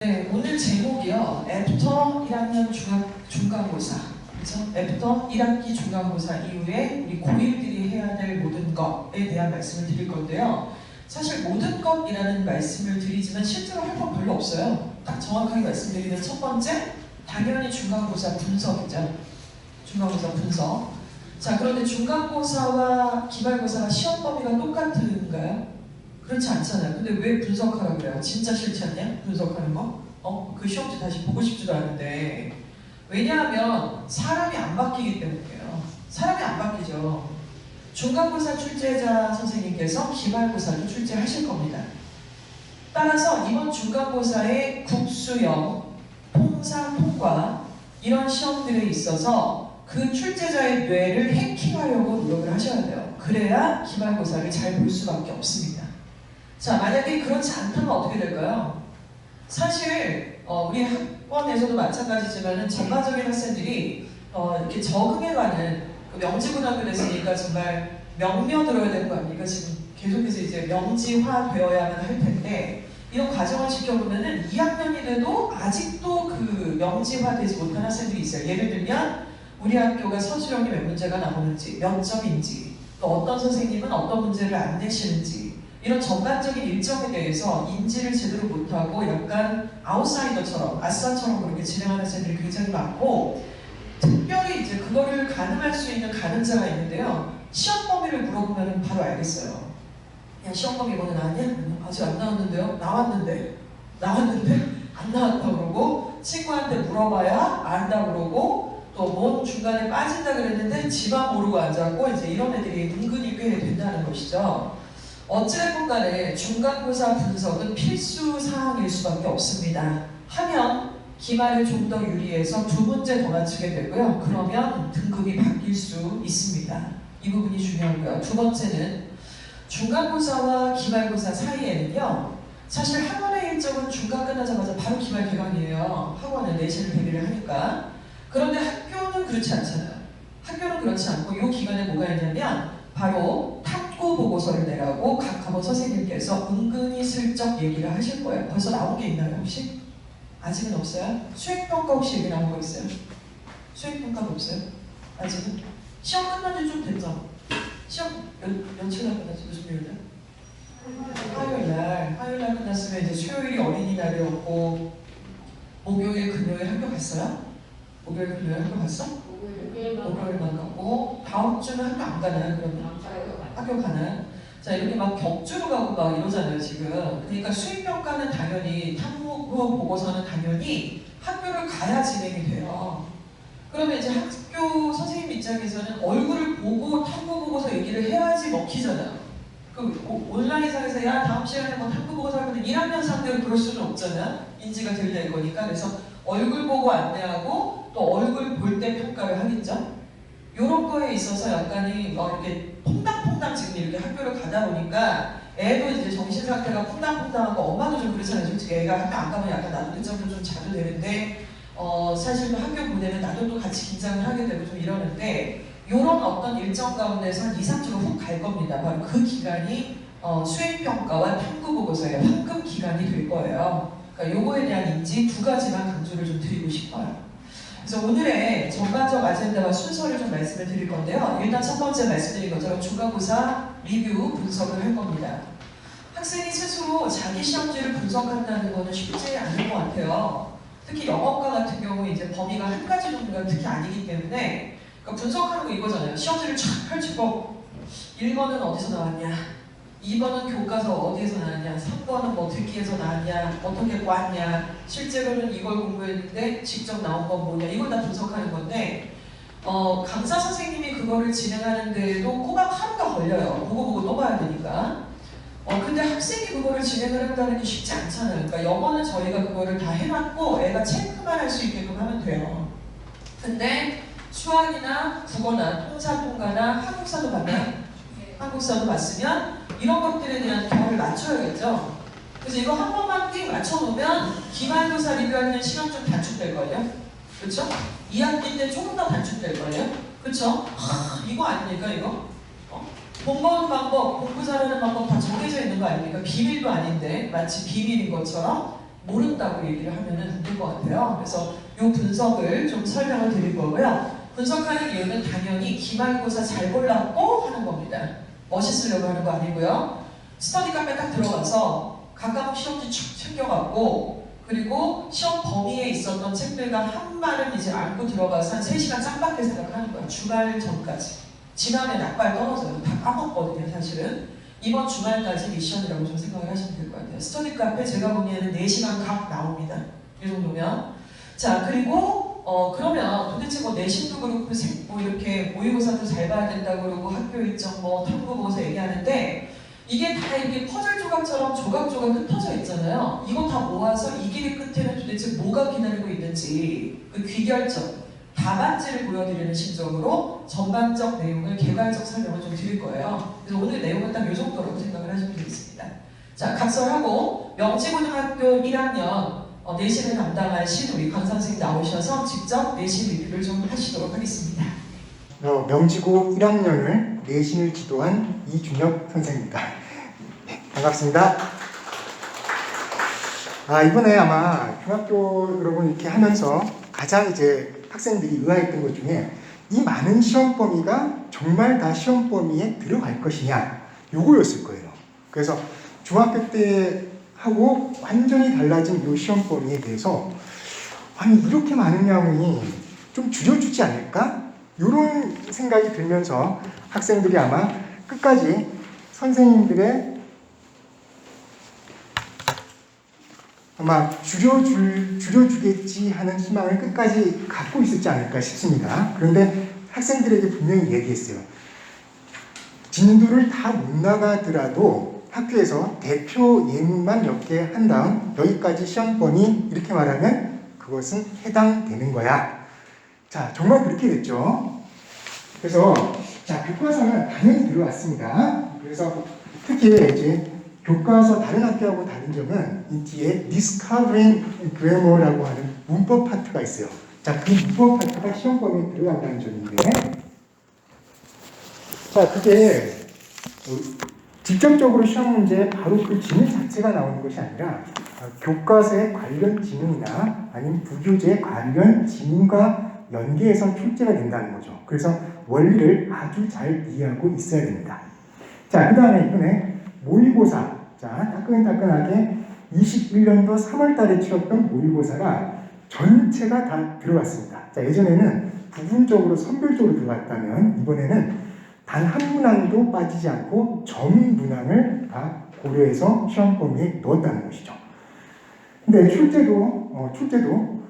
네, 오늘 제목이요. 애프터 1학년 중간고사. 그렇죠? 애프터 1학기 중간고사 이후에 우리 고1들이 해야 될 모든 것에 대한 말씀을 드릴 건데요. 사실 모든 것이라는 말씀을 드리지만 실제로 할 건 별로 없어요. 딱 정확하게 말씀드리면 첫 번째, 당연히 중간고사 분석이죠. 중간고사 분석. 자, 그런데 중간고사와 기말고사가 시험 범위가 똑같은가요? 그렇지 않잖아요. 근데 왜 분석하라고 그래요? 진짜 싫지 않냐? 분석하는 거? 그 시험지 다시 보고 싶지도 않은데. 왜냐하면 사람이 안 바뀌기 때문이에요. 사람이 안 바뀌죠. 중간고사 출제자 선생님께서 기말고사도 출제하실 겁니다. 따라서 이번 중간고사의 국수형, 통사, 통과 이런 시험들에 있어서 그 출제자의 뇌를 해킹하려고 노력을 하셔야 돼요. 그래야 기말고사를 잘 볼 수밖에 없습니다. 자, 만약에 그렇지 않다면 어떻게 될까요? 사실 우리 학원에서도 마찬가지지만 전반적인 학생들이 이렇게 적응해가는 그 명지고등학교 됐으니까 정말 명며들어야 되는 거 아닙니까? 지금 계속해서 이제 명지화 되어야만 할 텐데 이런 과정을 지켜보면은 2학년이 돼도 아직도 그 명지화되지 못한 학생들이 있어요. 예를 들면 우리 학교가 서술형이 몇 문제가 나오는지, 몇 점인지, 또 어떤 선생님은 어떤 문제를 안 내시는지 이런 전반적인 일정에 대해서 인지를 제대로 못하고 약간 아웃사이더처럼, 아싸처럼 그렇게 진행하는 학생들이 굉장히 많고 특별히 이제 그거를 가늠할 수 있는 가늠자가 있는데요. 시험 범위를 물어보면 바로 알겠어요. 야, 시험 범위 이번에 나왔냐? 아직 안 나왔는데요? 나왔는데 안 나왔다고 그러고 친구한테 물어봐야 안다 그러고 또 뭔 중간에 빠진다 그랬는데 지만 모르고 앉았고 이제 이런 애들이 은근히 꽤 된다는 것이죠. 어찌됐건 간에 중간고사 분석은 필수 사항일 수밖에 없습니다. 하면 기말을 좀 더 유리해서 2문제 더 맞추게 되고요. 그러면 등급이 바뀔 수 있습니다. 이 부분이 중요하고요. 두 번째는 중간고사와 기말고사 사이에는요. 사실 학원의 일정은 중간 끝나자마자 바로 기말 개강이에요. 학원은 내신을 대비를 하니까. 그런데 학교는 그렇지 않잖아요. 학교는 그렇지 않고 이 기간에 뭐가 있냐면 바로 탐구 보고서를 내라고 각 과목 선생님께서 은근히 슬쩍 얘기를 하실 거예요. 벌써 나온 게 있나요 혹시? 아직은 없어요? 수행평가 혹시 얘기 나온 거 있어요? 수행평가도 없어요? 아직은? 시험 끝난 지 좀 됐죠? 시험 며칠 날 끝났지? 무슨 요일날? 화요일날 끝났으면 이제 수요일이 어린이날이었고 목요일, 금요일 학교 갔어요? 목요일, 금요일 학교 갔어? 목요일만 가고 다음 주는 학교 안 가나요? 그러면? 학교 가나요? 자, 이렇게 막 격주로 가고 막 이러잖아요 지금. 그러니까 수행평가는 당연히 탐구 보고서는 당연히 학교를 가야 진행이 돼요. 그러면 이제 학교 선생님 입장에서는 얼굴을 보고 탐구 보고서 얘기를 해야지 먹히잖아요. 그 온라인상에서 야 다음 시간에 뭐 탐구 보고서 하면 1학년 상대로 그럴 수는 없잖아요. 인지가 덜 될 거니까. 그래서 얼굴 보고 안내하고 또 얼굴 볼 때 평가를 하겠죠. 이런 거에 있어서 약간이 이렇게 퐁당퐁당 지금 이렇게 학교를 가다 보니까 애도 이제 정신 상태가 퐁당퐁당하고 엄마도 좀 그렇잖아요. 솔직히 애가 학교 안 가면 약간 나도 늦잠도 좀 자도 되는데 사실 또 학교 보내면 나도 또 같이 긴장을 하게 되고 좀 이러는데 이런 어떤 일정 가운데서 한 2, 3주가 훅 갈 겁니다. 바로 그 기간이 수행평가와 탐구보고서의 황금 기간이 될 거예요. 그러니까 요거에 대한 인지 2가지만 강조를 좀 드리고 싶어요. 그래서 오늘의 전반적 아젠다와 순서를 좀 말씀을 드릴 건데요. 일단 첫 번째 말씀드린 것처럼 중간고사 리뷰 분석을 할 겁니다. 학생이 스스로 자기 시험지를 분석한다는 것은 쉽지 않은 것 같아요. 특히 영어과 같은 경우 이제 범위가 한 가지 정도가 특히 아니기 때문에 그러니까 분석하는 거 이거잖아요. 시험지를 쫙 펼치고 1번은 어디서 나왔냐, 2번은 교과서 어디에서 나왔냐, 3번은 뭐 듣기에서 나왔냐, 어떻게 꽈냐, 실제로는 이걸 공부했는데 직접 나온 건 뭐냐, 이걸 다 분석하는 건데 강사 선생님이 그거를 진행하는 데에도 꼬박 하루가 걸려요. 보고 또 봐야 되니까. 근데 학생이 그거를 진행을 한다는 게 쉽지 않잖아요. 그러니까 영어는 저희가 그거를 다 해놨고 애가 체크만 할 수 있게끔 하면 돼요. 근데 수학이나 국어나 통사통과나 한국사도 봤나요? 한국사도 봤으면 이런 것들에 대한 결을 맞춰야겠죠. 그래서 이거 한 번만 띵 맞춰놓으면 기말고사 리뷰하는 시간 좀 단축될걸요? 그렇죠? 2학기 때 조금 더 단축될걸요? 그렇죠? 이거 아닙니까 이거? 공부하는 방법, 공부 잘하는 방법 다 정해져 있는 거 아닙니까? 비밀도 아닌데 마치 비밀인 것처럼 모른다고 얘기를 하면은 안 될 것 같아요. 그래서 이 분석을 좀 설명을 드릴 거고요. 분석하는 이유는 당연히 기말고사 잘 골랐고 하는 겁니다. 멋있으려고 하는 거 아니고요. 스터디 카페 딱 들어가서 각각 시험지 쭉 챙겨갖고 그리고 시험 범위에 있었던 책들과 한 말은 이제 안고 들어가서 한 3시간 짱박할 생각하는 거야. 주말 전까지. 지나면 약발 떨어져요. 다 까먹거든요, 사실은. 이번 주말까지 미션이라고 좀 생각을 하시면 될 것 같아요. 스터디 카페 제가 보기에는 4시간 각 나옵니다. 이 정도면. 자, 그리고 그러면 도대체 뭐 내신도 그렇고 뭐 이렇게 모의고사도 잘 봐야 된다고 그러고 학교 일정 뭐 탐구 보고서 얘기하는데 이게 다 이렇게 퍼즐 조각처럼 조각조각 흩어져 있잖아요. 이거 다 모아서 이 길의 끝에는 도대체 뭐가 기다리고 있는지 그 귀결점, 답안지를 보여드리는 심정으로 전반적 내용을 개괄적 설명을 좀 드릴 거예요. 그래서 오늘 내용은 딱 이 정도라고 생각을 하시면 되겠습니다. 자, 각설하고 명지고등학교 1학년 내신을 담당하신 우리 강 선생님 나오셔서 직접 내신 리뷰를 좀 하시도록 하겠습니다. 명지고 1학년을 내신을 지도한 이준혁 선생입니다. 반갑습니다. 이번에 아마 중학교 여러분 이렇게 하면서 가장 이제 학생들이 의아했던 것 중에 이 많은 시험 범위가 정말 다 시험 범위에 들어갈 것이냐 요거였을 거예요. 그래서 중학교 때 하고 완전히 달라진 이 시험 범위에 대해서 아니 이렇게 많은 양이 좀 줄여주지 않을까? 이런 생각이 들면서 학생들이 아마 끝까지 선생님들의 아마 줄여주겠지 하는 희망을 끝까지 갖고 있었지 않을까 싶습니다. 그런데 학생들에게 분명히 얘기했어요. 진도를 다 못 나가더라도 학교에서 대표 예문만 몇 개 한 다음 여기까지 시험 범위 이렇게 말하면 그것은 해당되는 거야. 자, 정말 그렇게 됐죠. 그래서 자, 교과서는 당연히 들어왔습니다. 그래서 특히 이제 교과서 다른 학교하고 다른 점은 이 뒤에 Discovering Grammar라고 하는 문법 파트가 있어요. 자, 그 문법 파트가 시험 범위에 들어간다는 점인데, 자, 그게 직접적으로 시험 문제에 바로 그 지문 자체가 나오는 것이 아니라 교과서의 관련 지문이나 아니면 부교재 관련 지문과 연계해서 출제가 된다는 거죠. 그래서 원리를 아주 잘 이해하고 있어야 됩니다. 자, 그 다음에 이번에 모의고사. 자, 따끈따끈하게 21년도 3월 달에 치렀던 모의고사가 전체가 다 들어갔습니다. 자, 예전에는 부분적으로 선별적으로 들어갔다면 이번에는 단 한 문항도 빠지지 않고 전 문항을 다 고려해서 시험 범위에 넣었다는 것이죠. 근데 출제도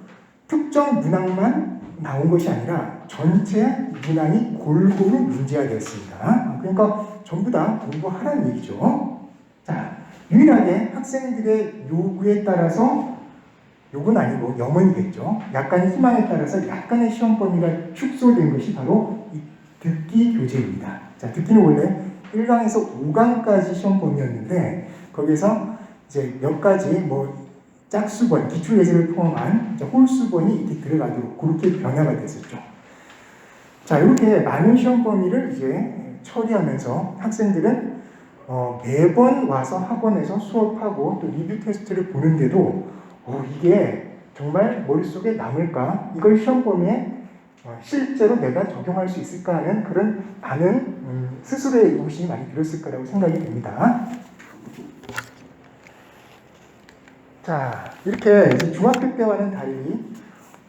특정 문항만 나온 것이 아니라 전체 문항이 골고루 문제화되었습니다. 그러니까 전부 다 공부하라는 얘기죠. 자, 유일하게 학생들의 요구에 따라서 요건 아니고 염원이겠죠. 약간의 희망에 따라서 약간의 시험 범위가 축소된 것이 바로 이 듣기 교재입니다. 자, 듣기는 원래 1강에서 5강까지 시험 범위였는데 거기서 이제 몇 가지 뭐 짝수번, 기출예제를 포함한 홀수번이 이렇게 들어가도록 그렇게 변화가 됐었죠. 자, 이렇게 많은 시험 범위를 이제 처리하면서 학생들은 매번 와서 학원에서 수업하고 또 리뷰 테스트를 보는데도 이게 정말 머릿속에 남을까? 이걸 시험 범위에 실제로 내가 적용할 수 있을까 하는 그런 많은 스스로의 의구심이 많이 들었을 거라고 생각이 됩니다. 자, 이렇게 이제 중학교 때와는 달리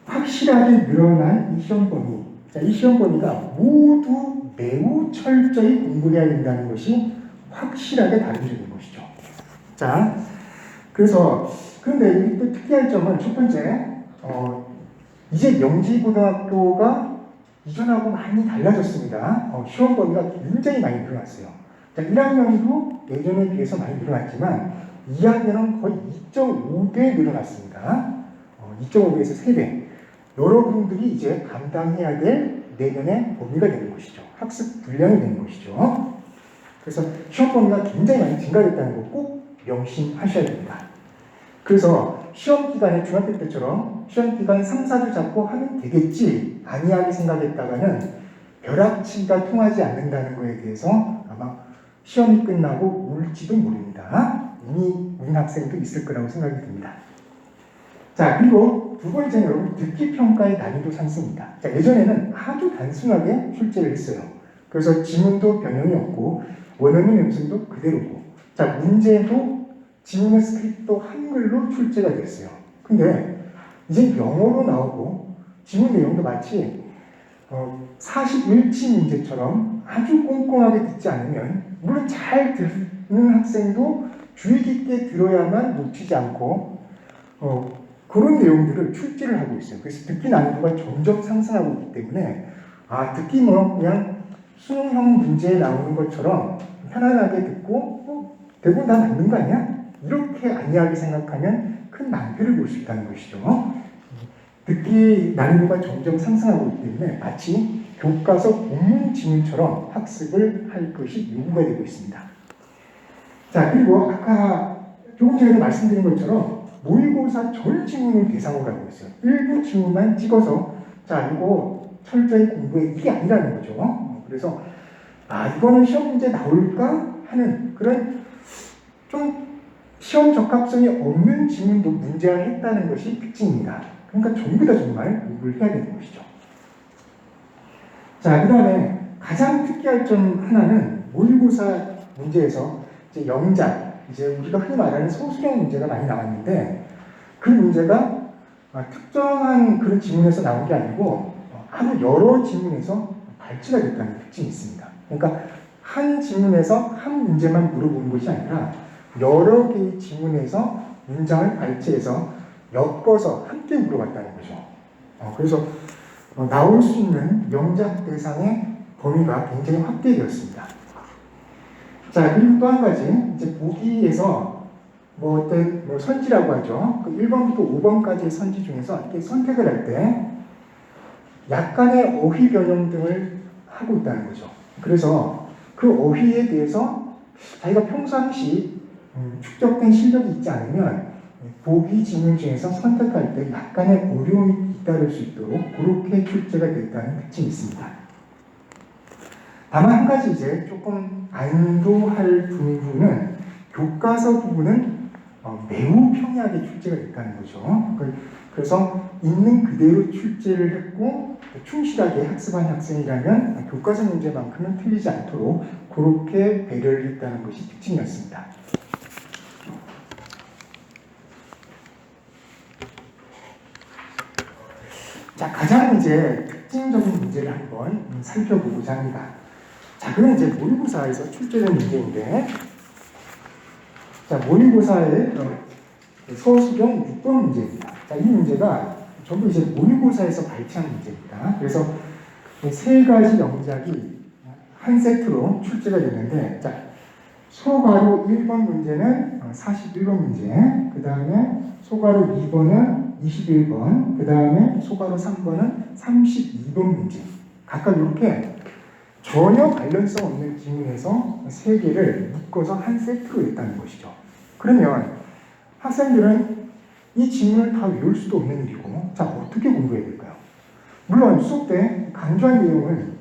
확실하게 늘어난 이 시험 범위. 자, 이 시험 범위가 모두 매우 철저히 공부해야 된다는 것이 확실하게 다른 점인 것이죠. 자, 그런데 또 특이할 점은 첫 번째, 이제 명지고등학교가 이전하고 많이 달라졌습니다. 시험 범위가 굉장히 많이 늘어났어요. 자, 1학년도 예전에 비해서 많이 늘어났지만 2학년은 거의 2.5배 늘어났습니다. 2.5배에서 3배. 여러분들이 이제 감당해야 될 내년의 범위가 되는 것이죠. 학습 분량이 되는 것이죠. 그래서 시험 범위가 굉장히 많이 증가됐다는 거 꼭 명심하셔야 됩니다. 그래서 시험 기간에 중학교 때처럼 시험 기간 3, 4주 잡고 하면 되겠지 안이하게 생각했다가는 벼락치기가 통하지 않는다는 거에 대해서 아마 시험이 끝나고 울지도 모릅니다. 이미 운 학생도 있을 거라고 생각이 듭니다. 자, 그리고 두 번째는 여러분 듣기 평가의 난이도 상승입니다. 자, 예전에는 아주 단순하게 출제를 했어요. 그래서 지문도 변형이 없고 원어민 음성도 그대로고, 자, 문제도 지문의 스크립트도 한글로 출제가 됐어요. 근데 이제 영어로 나오고 지문 내용도 마치 41치 문제처럼 아주 꼼꼼하게 듣지 않으면, 물론 잘 듣는 학생도 주의 깊게 들어야만 놓치지 않고 그런 내용들을 출제를 하고 있어요. 그래서 듣기 난이도가 점점 상승하고 있기 때문에 듣기 그냥 수능형 문제에 나오는 것처럼 편안하게 듣고 대부분 다 맞는 거 아니야? 이렇게 안이하게 생각하면 큰 낭패를 볼 수 있다는 것이죠. 듣기 난이도가 점점 상승하고 있기 때문에 마치 교과서 본문 지문처럼 학습을 할 것이 요구가 되고 있습니다. 자, 그리고 아까 조금 전에 말씀드린 것처럼 모의고사 전 지문을 대상으로 하고 있어요. 일부 지문만 찍어서 자, 이거 철저히 공부해, 이게 아니라는 거죠. 그래서 이거는 시험 문제 나올까 하는 그런 좀 시험 적합성이 없는 지문도 문제화했다는 것이 특징입니다. 그러니까 전부 다 정말 공부를 해야 되는 것이죠. 자, 그 다음에 가장 특이할 점 하나는 모의고사 문제에서 이제 영작, 이제 우리가 흔히 말하는 소수령 문제가 많이 나왔는데, 그 문제가 특정한 그런 지문에서 나온 게 아니고 아주 여러 지문에서 발치가 됐다는 특징이 있습니다. 그러니까 한 지문에서 한 문제만 물어보는 것이 아니라 여러 개의 지문에서 문장을 발치해서 엮어서 함께 물어봤다는 거죠. 그래서 나올 수 있는 영작 대상의 범위가 굉장히 확대되었습니다. 자, 그리고 또 한 가지, 이제 보기에서 선지라고 하죠. 그 1번부터 5번까지의 선지 중에서 이렇게 선택을 할 때 약간의 어휘 변형 등을 하고 있다는 거죠. 그래서 그 어휘에 대해서 자기가 평상시 축적된 실력이 있지 않으면 보기 지문 중에서 선택할 때 약간의 어려움이 잇따를 수 있도록 그렇게 출제가 됐다는 특징이 있습니다. 다만 한 가지 이제 조금 안도할 부분은 교과서 부분은 매우 평이하게 출제가 됐다는 거죠. 그래서 있는 그대로 출제를 했고 충실하게 학습한 학생이라면 교과서 문제만큼은 틀리지 않도록 그렇게 배려를 했다는 것이 특징이었습니다. 자, 가장 이제 특징적인 문제를 한번 살펴보고자 합니다. 자, 그럼 이제 모의고사에서 출제된 문제인데, 자, 모의고사의 서술형 6번 문제입니다. 자, 이 문제가 전부 이제 모의고사에서 발췌한 문제입니다. 그래서 세 가지 영작이 한 세트로 출제가 됐는데, 자, 소가로 1번 문제는 41번 문제, 그 다음에 소가로 2번은 21번, 그 다음에 소가로 3번은 32번 문제. 각각 이렇게 전혀 관련성 없는 지문에서 세 개를 묶어서 한 세트로 냈다는 것이죠. 그러면 학생들은 이 지문을 다 외울 수도 없는 일이고, 자, 어떻게 공부해야 될까요? 물론 수업 때 강조한 내용은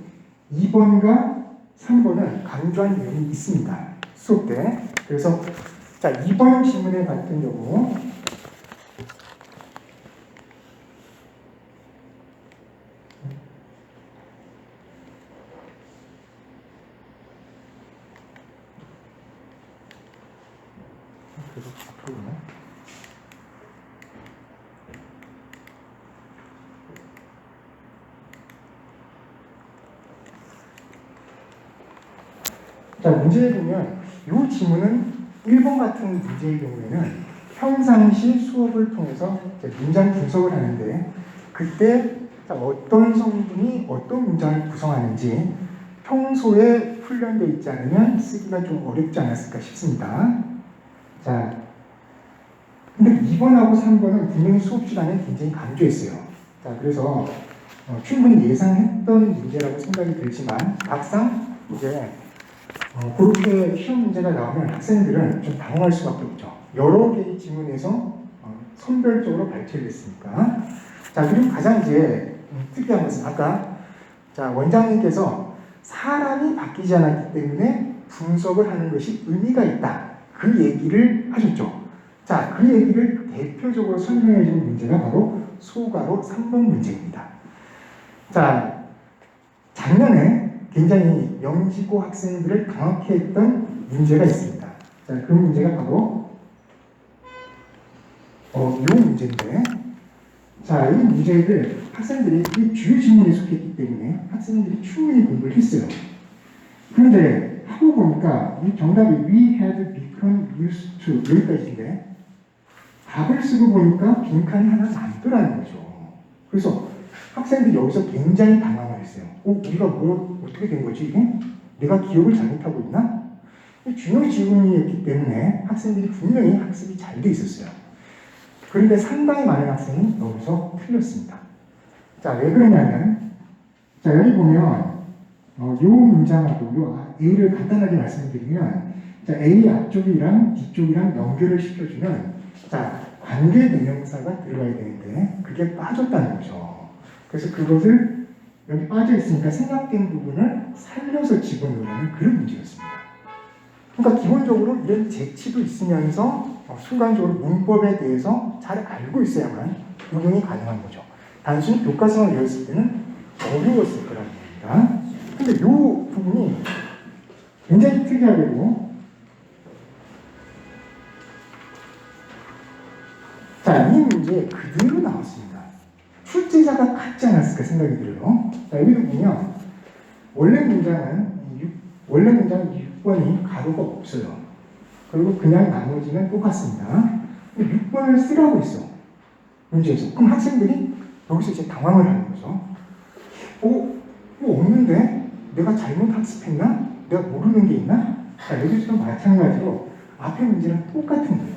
2번과 3번은 강조한 내용이 있습니다. 수업 때. 그래서 자, 2번 지문에 같은 경우 계속 앞으로네. 자, 문제에 보면 이 지문은 1번 같은 문제의 경우에는 평상시 수업을 통해서 문장 분석을 하는데, 그때 어떤 성분이 어떤 문장을 구성하는지 평소에 훈련되어 있지 않으면 쓰기가 좀 어렵지 않았을까 싶습니다. 자, 근데 2번하고 3번은 분명히 수업 시간에 굉장히 강조했어요. 자, 그래서 충분히 예상했던 문제라고 생각이 들지만 막상 이제 그렇게 시험 문제가 나오면 학생들은 좀 당황할 수밖에 없죠. 여러 개의 지문에서 선별적으로 발췌를 했으니까. 자, 그리고 가장 이제 특이한 것은 아까 자, 원장님께서 사람이 바뀌지 않았기 때문에 분석을 하는 것이 의미가 있다. 그 얘기를 하셨죠. 자, 그 얘기를 대표적으로 설명해 주는 문제가 바로 소가로 3번 문제입니다. 자, 작년에 굉장히 영지고 학생들을 당황케 했던 문제가 있습니다. 자, 그 문제가 바로 이 문제인데, 자, 이 문제를 학생들이 이 주요 지문에 속했기 때문에 학생들이 충분히 공부를 했어요. 그런데 하고 보니까 이 정답이 we had become used to 여기까지인데 답을 쓰고 보니까 빈칸이 하나 남더라는 거죠. 그래서 학생들이 여기서 굉장히 당황을 했어요. 우리가 어떻게 된 거지 이게? 내가 기억을 잘못하고 있나? 중요 지문이었기 때문에 학생들이 분명히 학습이 잘 돼 있었어요. 그런데 상당히 많은 학생이 여기서 틀렸습니다. 자, 왜 그러냐면, 자, 여기 보면, 요 문장하고 A를 간단하게 말씀드리면, 자, A 앞쪽이랑 뒤쪽이랑 연결을 시켜주면, 자, 관계대명사가 들어가야 되는데, 그게 빠졌다는 거죠. 그래서 그것을 여기 빠져 있으니까 생략된 부분을 살려서 집어넣으라는 그런 문제였습니다. 그러니까 기본적으로 이런 재치도 있으면서 순간적으로 문법에 대해서 잘 알고 있어야만 응용이 가능한 거죠. 단순히 교과서만 외웠을 때는 어려웠을 거라는 겁니다. 근데 이 부분이 굉장히 특이하고, 자, 이 문제 그대로 나왔습니다. 출제자가 같지 않았을까 생각이 들어요. 자, 여기도 보면 원래 문장은 6번이 가로가 없어요. 그리고 그냥 나머지는 똑같습니다. 6번을 쓰라고 했어. 문제에서. 그럼 학생들이 여기서 이제 당황을 하는 거죠. 이거 없는데? 내가 잘못 학습했나? 내가 모르는 게 있나? 자, 여기서도 마찬가지로 앞에 문제는 똑같은 거예요.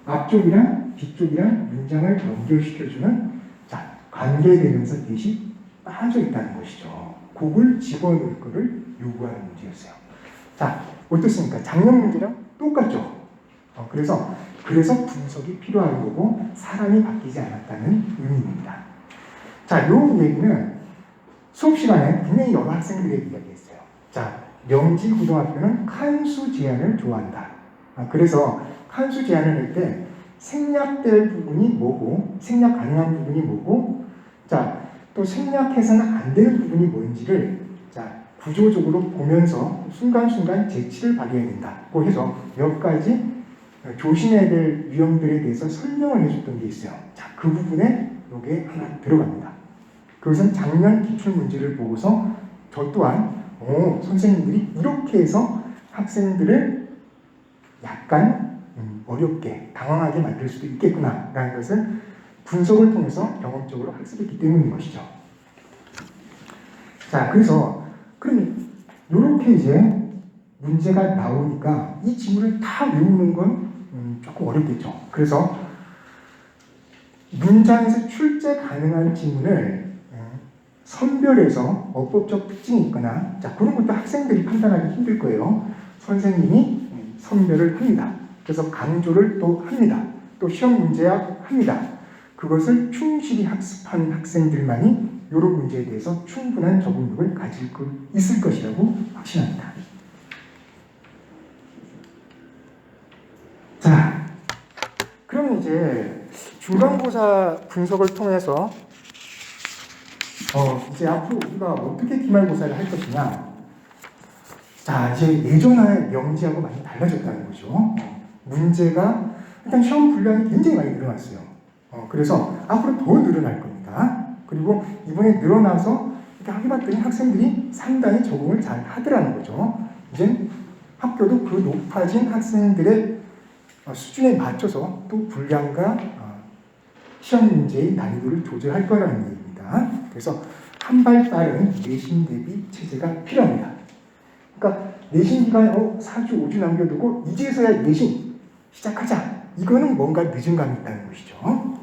앞쪽이랑 뒤쪽이랑 문장을 연결시켜주는, 자, 관계대명사 대신 빠져 있다는 것이죠. 그걸 집어넣을 거를 요구하는 문제였어요. 자, 어떻습니까? 작년 문제랑 똑같죠? 그래서 분석이 필요한 거고 사람이 바뀌지 않았다는 의미입니다. 자, 요 얘기는 수업 시간에 분명히 여러 학생들에게 이야기했어요. 자, 명지고등학교는 칸수 제한을 좋아한다. 그래서 칸수 제한을 할 때 생략될 부분이 뭐고, 생략 가능한 부분이 뭐고, 자, 또 생략해서는 안 되는 부분이 뭔지를, 자, 구조적으로 보면서 순간순간 재치를 발휘해야 된다고 해서 몇 가지 조심해야 될 위험들에 대해서 설명을 해줬던 게 있어요. 자, 그 부분에 이게 하나 들어갑니다. 그것은 작년 기출문제를 보고서 저 또한 선생님들이 이렇게 해서 학생들을 약간 어렵게 당황하게 만들 수도 있겠구나 라는 것을 분석을 통해서 경험적으로 학습했기 때문인 것이죠. 자, 그래서 그럼 이렇게 이제 문제가 나오니까 이 지문을 다 외우는 건 조금 어렵겠죠. 그래서 문장에서 출제 가능한 지문을 선별해서 어법적 특징이 있거나, 자, 그런 것도 학생들이 판단하기 힘들 거예요. 선생님이 선별을 합니다. 그래서 강조를 또 합니다. 또 시험 문제약 합니다. 그것을 충실히 학습한 학생들만이 이런 문제에 대해서 충분한 적응력을 가질 수 있을 것이라고 확신합니다. 자, 그럼 이제 중간고사 분석을 통해서 이제 앞으로 우리가 어떻게 기말고사를 할 것이냐. 자, 이제 예전의 명지하고 많이 달라졌다는 거죠. 문제가 일단 시험 분량이 굉장히 많이 늘어났어요. 그래서 앞으로 더 늘어날 겁니다. 그리고 이번에 늘어나서 이렇게 해봤더니 학생들이 상당히 적응을 잘 하더라는 거죠. 이제 학교도 그 높아진 학생들의 수준에 맞춰서 또 분량과 시험 문제의 난이도를 조절할 거라는 얘기입니다. 그래서 한 발 빠른 내신 대비 체제가 필요합니다. 그러니까 내신 기간에 4주, 5주 남겨두고 이제서야 내신 시작하자. 이거는 뭔가 늦은 감이 있다는 것이죠.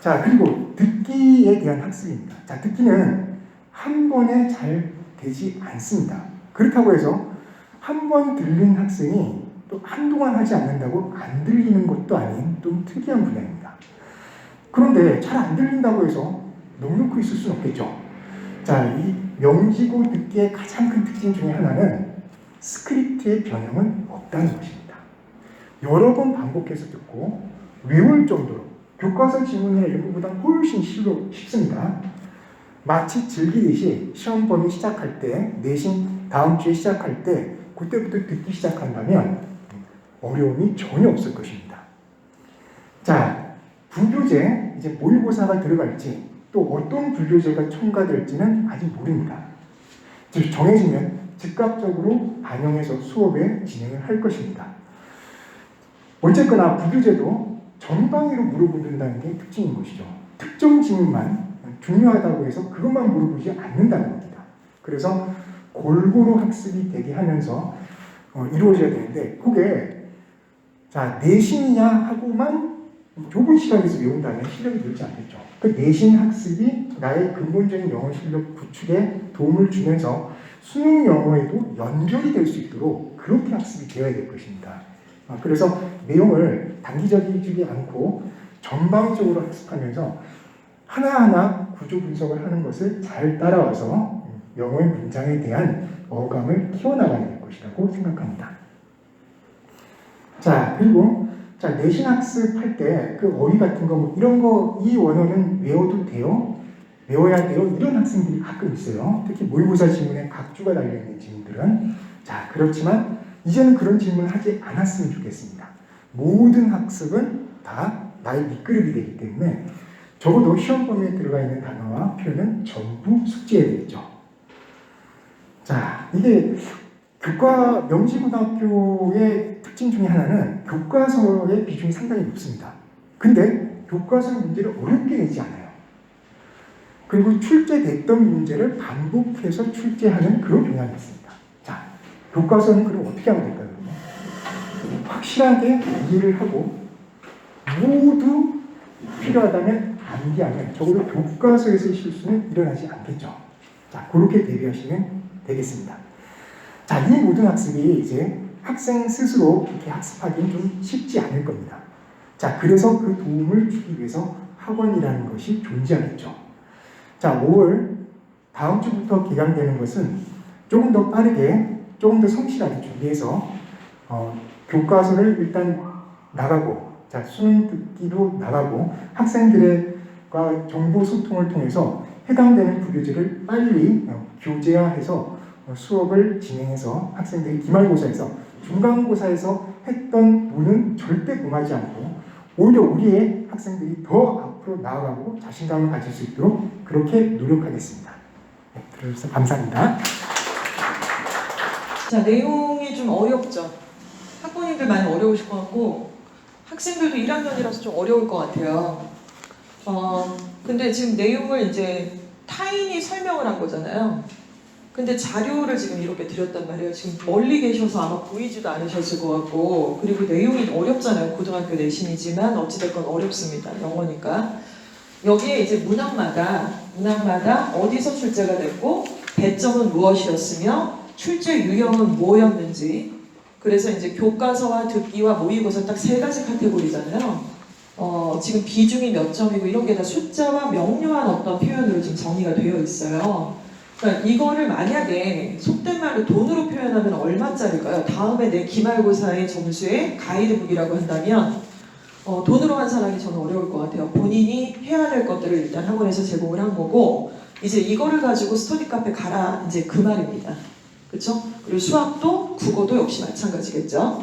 자, 그리고 듣기에 대한 학습입니다. 자, 듣기는 한 번에 잘 되지 않습니다. 그렇다고 해서 한 번 들린 학생이 또 한동안 하지 않는다고 안 들리는 것도 아닌 좀 특이한 분야입니다. 그런데 잘 안 들린다고 해서 넉넉히 있을 수는 없겠죠. 자, 이 명지고 듣기의 가장 큰 특징 중에 하나는 스크립트의 변형은 없다는 것입니다. 여러 번 반복해서 듣고 외울 정도로 교과서 지문이나 이런 것보다 훨씬 쉽습니다. 마치 즐기듯이 시험 범위 시작할 때, 내신 다음 주에 시작할 때 그때부터 듣기 시작한다면 어려움이 전혀 없을 것입니다. 자, 부교재, 이제 모의고사가 들어갈지 또 어떤 부교재가 첨가될지는 아직 모릅니다. 즉 정해지면 즉각적으로 반영해서 수업에 진행을 할 것입니다. 어쨌거나 부교재도 전방위로 물어본다는 게 특징인 것이죠. 특정 질문만 중요하다고 해서 그것만 물어보지 않는다는 겁니다. 그래서 골고루 학습이 되게 하면서 이루어져야 되는데 그게 자 내신이냐 하고만 좁은 시간에서 외운다면 실력이 늘지 않겠죠. 그 내신 학습이 나의 근본적인 영어 실력 구축에 도움을 주면서 수능 영어에도 연결이 될 수 있도록 그렇게 학습이 되어야 될 것입니다. 그래서 내용을 단기적이지 않고 전방적으로 학습하면서 하나하나 구조 분석을 하는 것을 잘 따라와서 영어의 문장에 대한 어감을 키워나가야 될 것이라고 생각합니다. 자, 그리고 자, 내신 학습할 때 그 어휘 같은 거, 뭐 이런 거, 이 원어는 외워도 돼요? 외워야 돼요? 이런 학생들이 가끔 있어요. 특히 모의고사 지문에 각주가 달려있는 질문들은. 자, 그렇지만 이제는 그런 질문을 하지 않았으면 좋겠습니다. 모든 학습은 다 나의 밑그릇이 되기 때문에 적어도 시험 범위에 들어가 있는 단어와 표현은 전부 숙지해야 되겠죠. 자, 이게 명지고등학교의 특징 중에 하나는 교과서의 비중이 상당히 높습니다. 근데 교과서 문제를 어렵게 내지 않아요. 그리고 출제됐던 문제를 반복해서 출제하는 그런 경향이 있습니다. 자, 교과서는 그럼 어떻게 하면 될까요? 확실하게 이해를 하고 모두 필요하다면 암기하면 적어도 교과서에서의 실수는 일어나지 않겠죠. 자, 그렇게 대비하시면 되겠습니다. 자, 이 모든 학습이 이제 학생 스스로 이렇게 학습하기는 좀 쉽지 않을 겁니다. 자, 그래서 그 도움을 주기 위해서 학원이라는 것이 존재하겠죠. 자, 5월 다음 주부터 개강되는 것은 조금 더 빠르게, 조금 더 성실하게 준비해서 교과서를 일단 나가고, 자, 수능 듣기도 나가고, 학생들과 정보 소통을 통해서 해당되는 부교재를 빨리 교재화해서 수업을 진행해서 학생들이 기말고사에서, 중간고사에서 했던 부분은 절대 범하지 않고 오히려 우리의 학생들이 더 앞으로 나아가고 자신감을 가질 수 있도록 그렇게 노력하겠습니다. 네, 들어주셔서 감사합니다. 자, 내용이 좀 어렵죠. 학부모님들 많이 어려우실 것 같고 학생들도 1학년이라서 좀 어려울 것 같아요. 근데 지금 내용을 이제 타인이 설명을 한 거잖아요. 근데 자료를 지금 이렇게 드렸단 말이에요. 지금 멀리 계셔서 아마 보이지도 않으셨을 것 같고, 그리고 내용이 어렵잖아요. 고등학교 내신이지만 어찌됐건 어렵습니다. 영어니까. 여기에 이제 문항마다 어디서 출제가 됐고 배점은 무엇이었으며 출제 유형은 뭐였는지, 그래서 이제 교과서와 듣기와 모의고사 딱 세 가지 카테고리잖아요. 지금 비중이 몇 점이고 이런 게 다 숫자와 명료한 어떤 표현으로 지금 정리가 되어 있어요. 그러니까 이거를 만약에 속된 말로 돈으로 표현하면 얼마짜리일까요? 다음에 내 기말고사의 점수에 가이드북이라고 한다면 돈으로 환산하기 저는 어려울 것 같아요. 본인이 해야 될 것들을 일단 학원에서 제공을 한 거고, 이제 이거를 가지고 스터디 카페 가라, 이제 그 말입니다. 그렇죠? 그리고 수학도 국어도 역시 마찬가지겠죠.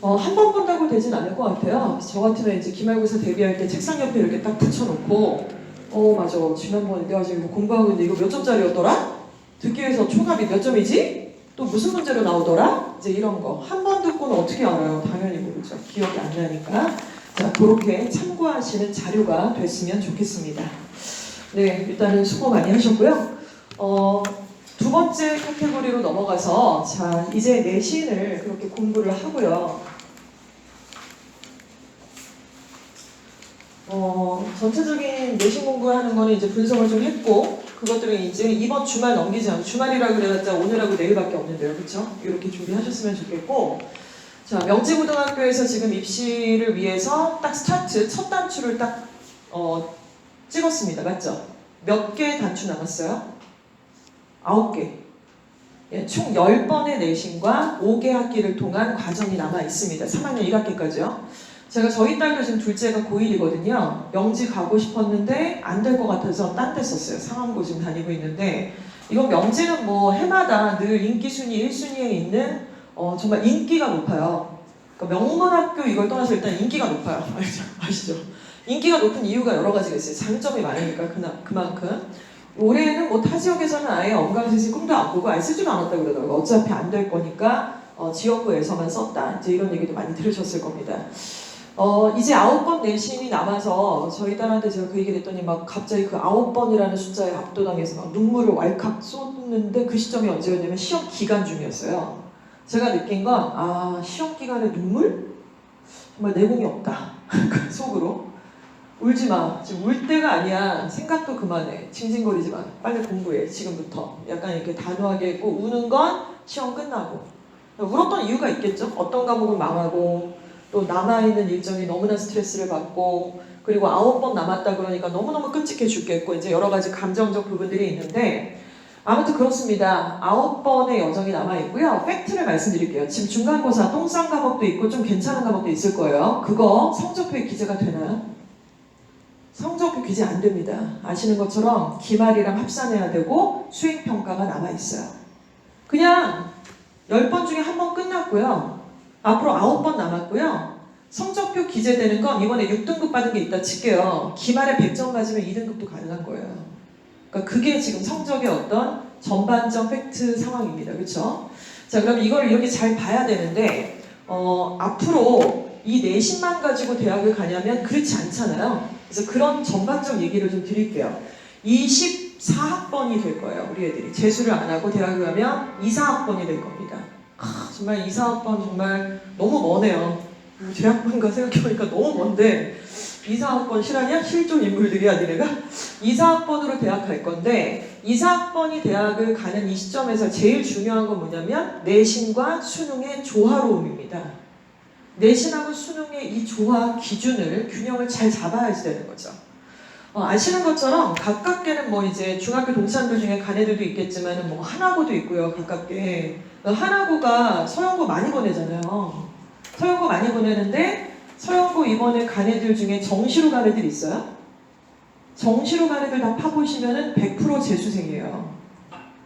한 번 본다고 되진 않을 것 같아요. 저 같으면 이제 기말고사 대비할 때 책상 옆에 이렇게 딱 붙여놓고 맞아, 지난번에 내가 지금 공부하고 있는데 이거 몇 점짜리였더라? 듣기 위해서 총합이 몇 점이지? 또 무슨 문제로 나오더라? 이제 이런 거 한 번 듣고는 어떻게 알아요? 당연히 모르죠. 기억이 안 나니까. 자, 그렇게 참고하시는 자료가 됐으면 좋겠습니다. 네, 일단은 수고 많이 하셨고요. 두 번째 카테고리로 넘어가서, 자, 이제 내신을 그렇게 공부를 하고요. 전체적인 내신 공부하는 거는 이제 분석을 좀 했고, 그것들은 이제 이번 주말 넘기지 않고, 주말이라고 그래봤자 오늘하고 내일밖에 없는데요. 그렇죠? 이렇게 준비하셨으면 좋겠고, 자, 명지고등학교에서 지금 입시를 위해서 딱 스타트, 첫 단추를 딱 찍었습니다. 맞죠? 몇 개 단추 남았어요? 9개. 예, 총 10번의 내신과 5개 학기를 통한 과정이 남아 있습니다. 3학년 1학기까지요. 제가 저희 딸도 지금 둘째가 고1이거든요. 영지 가고 싶었는데 안 될 것 같아서 딴 데 썼어요. 상암고 지금 다니고 있는데 이건 명지는 뭐 해마다 늘 인기 순위 1순위에 있는 정말 인기가 높아요. 그러니까 명문학교 이걸 떠나서 일단 인기가 높아요. 아시죠? 인기가 높은 이유가 여러 가지가 있어요. 장점이 많으니까 그만큼. 올해는 뭐 타 지역에서는 아예 엄강세시 꿈도 안 꾸고 아예 쓰지도 않았다고 그러더라고요. 어차피 안 될 거니까 지역구에서만 썼다. 이제 이런 얘기도 많이 들으셨을 겁니다. 이제 9번 내신이 남아서 저희 딸한테 제가 그 얘기를 했더니 막 갑자기 그 9번이라는 숫자에 압도당해서 막 눈물을 왈칵 쏟는데 그 시점이 언제였냐면 시험 기간 중이었어요. 제가 느낀 건 시험 기간에 눈물? 정말 내공이 없다. 속으로. 울지 마. 지금 울 때가 아니야. 생각도 그만해. 징징거리지 마. 빨리 공부해. 지금부터. 약간 이렇게 단호하게 했고 우는 건 시험 끝나고. 울었던 이유가 있겠죠. 어떤 과목은 망하고 또 남아있는 일정이 너무나 스트레스를 받고 그리고 9번 남았다 그러니까 너무너무 끔찍해 죽겠고 이제 여러 가지 감정적 부분들이 있는데 아무튼 그렇습니다. 9번의 여정이 남아있고요. 팩트를 말씀드릴게요. 지금 중간고사 똥싼 과목도 있고 좀 괜찮은 과목도 있을 거예요. 그거 성적표에 기재가 되나요? 성적표 기재 안 됩니다. 아시는 것처럼 기말이랑 합산해야 되고 수행평가가 남아있어요. 그냥 10번 중에 1번 끝났고요. 앞으로 9번 남았고요. 성적표 기재되는 건 이번에 6등급 받은 게 있다 칠게요. 기말에 100점 맞으면 2등급도 가능한 거예요. 그러니까 그게 지금 성적의 어떤 전반적 팩트 상황입니다. 그렇죠? 자, 그럼 이걸 이렇게 잘 봐야 되는데 앞으로 이 내신만 가지고 대학을 가냐면 그렇지 않잖아요. 그래서 그런 전반적 얘기를 좀 드릴게요. 24학번이 될 거예요. 우리 애들이 재수를 안 하고 대학을 가면 24학번이 될 겁니다. 정말 24학번 정말 너무 머네요. 대학번가 생각해보니까 너무 먼데 24학번 실화냐? 실존 인물들이야 니네가? 24학번으로 대학 갈 건데 24학번이 대학을 가는 이 시점에서 제일 중요한 건 뭐냐면 내신과 수능의 조화로움입니다. 내신하고 수능의 이 조화 기준을 균형을 잘 잡아야지 되는 거죠. 아시는 것처럼 가깝게는 뭐 이제 중학교 동창들 중에 간 애들도 있겠지만 뭐 하나고도 있고요. 가깝게 하나고가 서영고 많이 보내잖아요. 서영고 많이 보내는데 서영고 이번에 간 애들 중에 정시로 간 애들 있어요? 정시로 간 애들 다 파보시면은 100% 재수생이에요.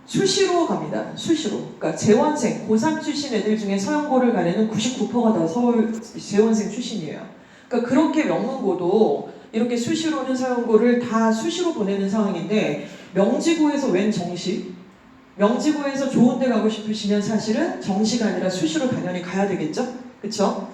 수시로 갑니다. 수시로. 그러니까 재원생, 고3 출신 애들 중에 서영고를 간 애는 99%가 다 서울 재원생 출신이에요. 그러니까 그렇게 명문고도 이렇게 수시로는 서영고를 다 수시로 보내는 상황인데 명지고에서 웬 정시? 명지고에서 좋은 데 가고 싶으시면 사실은 정시가 아니라 수시로 당연히 가야 되겠죠? 그쵸?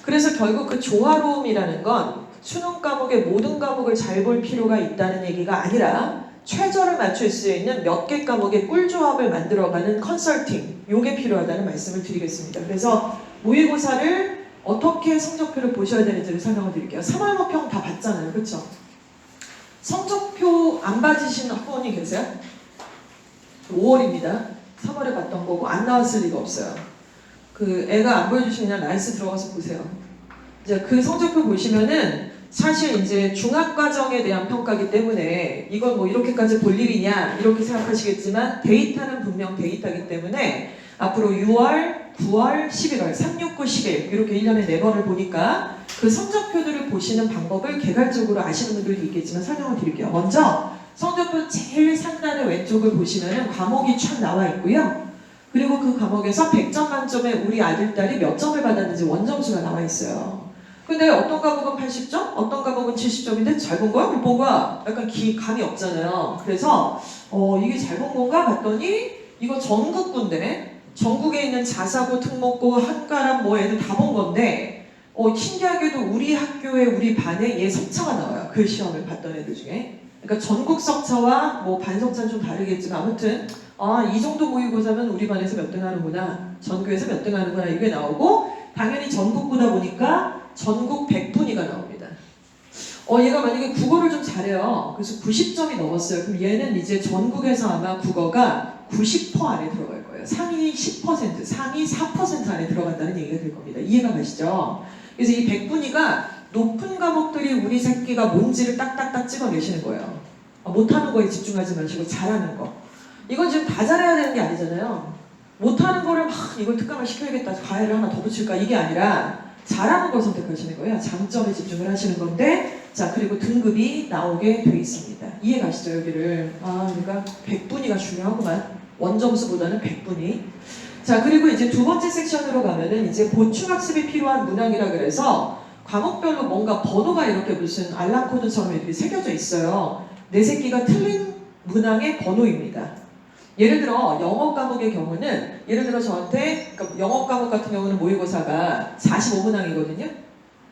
그래서 결국 그 조화로움이라는 건 수능 과목의 모든 과목을 잘 볼 필요가 있다는 얘기가 아니라 최저를 맞출 수 있는 몇 개 과목의 꿀조합을 만들어가는 컨설팅 요게 필요하다는 말씀을 드리겠습니다. 그래서 모의고사를 어떻게 성적표를 보셔야 되는지를 설명을 드릴게요. 3월모평 다 봤잖아요. 그렇죠? 성적표 안 받으신 학부모님 계세요? 5월입니다. 3월에 봤던 거고 안 나왔을 리가 없어요. 그 애가 안 보여주시면 그냥 라이스 들어가서 보세요. 이제 그 성적표 보시면은 사실 이제 중학과정에 대한 평가기 때문에 이걸 뭐 이렇게까지 볼 일이냐 이렇게 생각하시겠지만 데이터는 분명 데이터이기 때문에 앞으로 6월, 9월, 11월, 3, 6, 9, 10일 이렇게 1년에 4번을 보니까 그 성적표들을 보시는 방법을 개괄적으로 아시는 분들도 있겠지만 설명을 드릴게요. 먼저 성적표 제일 상단의 왼쪽을 보시면은 과목이 쫙 나와 있고요. 그리고 그 과목에서 100점 만점에 우리 아들, 딸이 몇 점을 받았는지 원점수가 나와 있어요. 근데 어떤 과목은 80점, 어떤 과목은 70점인데 잘 본 거야? 못 본 거야? 약간 감이 없잖아요. 그래서 이게 잘 본 건가 봤더니 이거 전국군데 전국에 있는 자사고, 특목고, 한가람 뭐 애들 다 본 건데 신기하게도 우리 학교에 우리 반에 얘 석차가 나와요. 그 시험을 봤던 애들 중에. 그러니까 전국 석차와 뭐 반석차는 좀 다르겠지만 아무튼 이 정도 모의고사면 우리 반에서 몇 등 하는구나, 전교에서 몇 등 하는구나 이게 나오고 당연히 전국구다 보니까 전국 100분위가 나옵니다. 얘가 만약에 국어를 좀 잘해요. 그래서 90점이 넘었어요. 그럼 얘는 이제 전국에서 아마 국어가 90% 안에 들어갈 거예요. 상위 10%, 상위 4% 안에 들어간다는 얘기가 될 겁니다. 이해가 가시죠? 그래서 이 100분위가 높은 과목들이 우리 새끼가 뭔지를 딱딱딱 찍어내시는 거예요. 못하는 거에 집중하지 마시고 잘하는 거. 이건 지금 다 잘해야 되는 게 아니잖아요. 못하는 거를 막 이걸 특강을 시켜야겠다, 과외를 하나 더 붙일까, 이게 아니라 잘하는 걸 선택하시는 거예요. 장점에 집중을 하시는 건데, 자, 그리고 등급이 나오게 돼 있습니다. 이해 가시죠, 여기를? 그러니까 100분위가 중요하구만. 원점수보다는 100분위. 자, 그리고 이제 두 번째 섹션으로 가면은 이제 보충학습이 필요한 문항이라 그래서 과목별로 뭔가 번호가 이렇게 무슨 알람 코드처럼 이렇게 새겨져 있어요. 내 새끼가 틀린 문항의 번호입니다. 예를 들어 영어 과목의 경우는, 예를 들어 저한테, 그러니까 영어 과목 같은 경우는 모의고사가 45문항이거든요.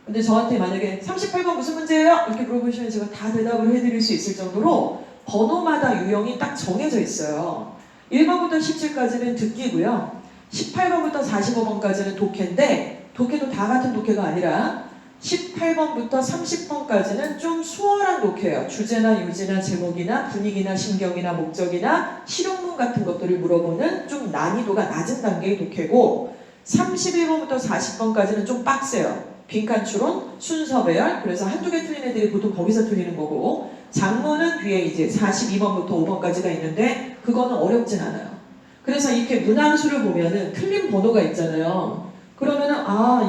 근데 저한테 만약에 38번 무슨 문제예요? 이렇게 물어보시면 제가 다 대답을 해드릴 수 있을 정도로 번호마다 유형이 딱 정해져 있어요. 1번부터 17까지는 듣기고요. 18번부터 45번까지는 독해인데, 독해도 다 같은 독해가 아니라 18번부터 30번까지는 좀 수월한 독해예요. 주제나 유제나 제목이나 분위기나 심경이나 목적이나 실용문 같은 것들을 물어보는 좀 난이도가 낮은 단계의 독해고, 31번부터 40번까지는 좀 빡세요. 빈칸 추론, 순서 배열, 그래서 한두 개 틀린 애들이 보통 거기서 틀리는 거고, 장문은 뒤에 이제 42번부터 5번까지가 있는데 그거는 어렵진 않아요. 그래서 이렇게 문항수를 보면은 틀린 번호가 있잖아요. 그러면은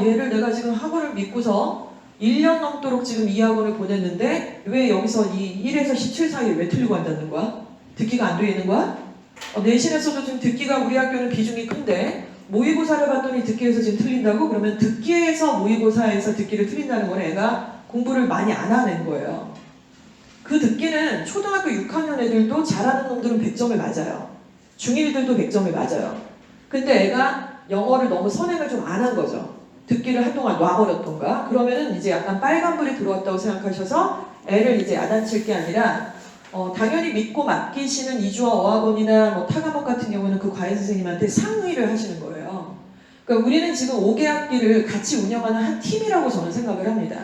얘를 내가 지금 학원을 믿고서 1년 넘도록 지금 이 학원을 보냈는데 왜 여기서 이 1에서 17 사이에 왜 틀리고 한다는 거야? 듣기가 안 되는 거야? 내신에서도 지금 듣기가 우리 학교는 비중이 큰데 모의고사를 봤더니 듣기에서 지금 틀린다고? 그러면 듣기에서 모의고사에서 듣기를 틀린다는 건 애가 공부를 많이 안 하는 거예요. 그 듣기는 초등학교 6학년 애들도 잘하는 놈들은 100점을 맞아요. 중1들도 100점을 맞아요. 근데 애가 영어를 너무 선행을 좀 안 한 거죠. 듣기를 한동안 놔버렸던가. 그러면은 이제 약간 빨간불이 들어왔다고 생각하셔서 애를 이제 야단칠 게 아니라 당연히 믿고 맡기시는 이주어 어학원이나 뭐 타과목 같은 경우는 그 과외 선생님한테 상의를 하시는 거예요. 그러니까 우리는 지금 5개 학기를 같이 운영하는 한 팀이라고 저는 생각을 합니다.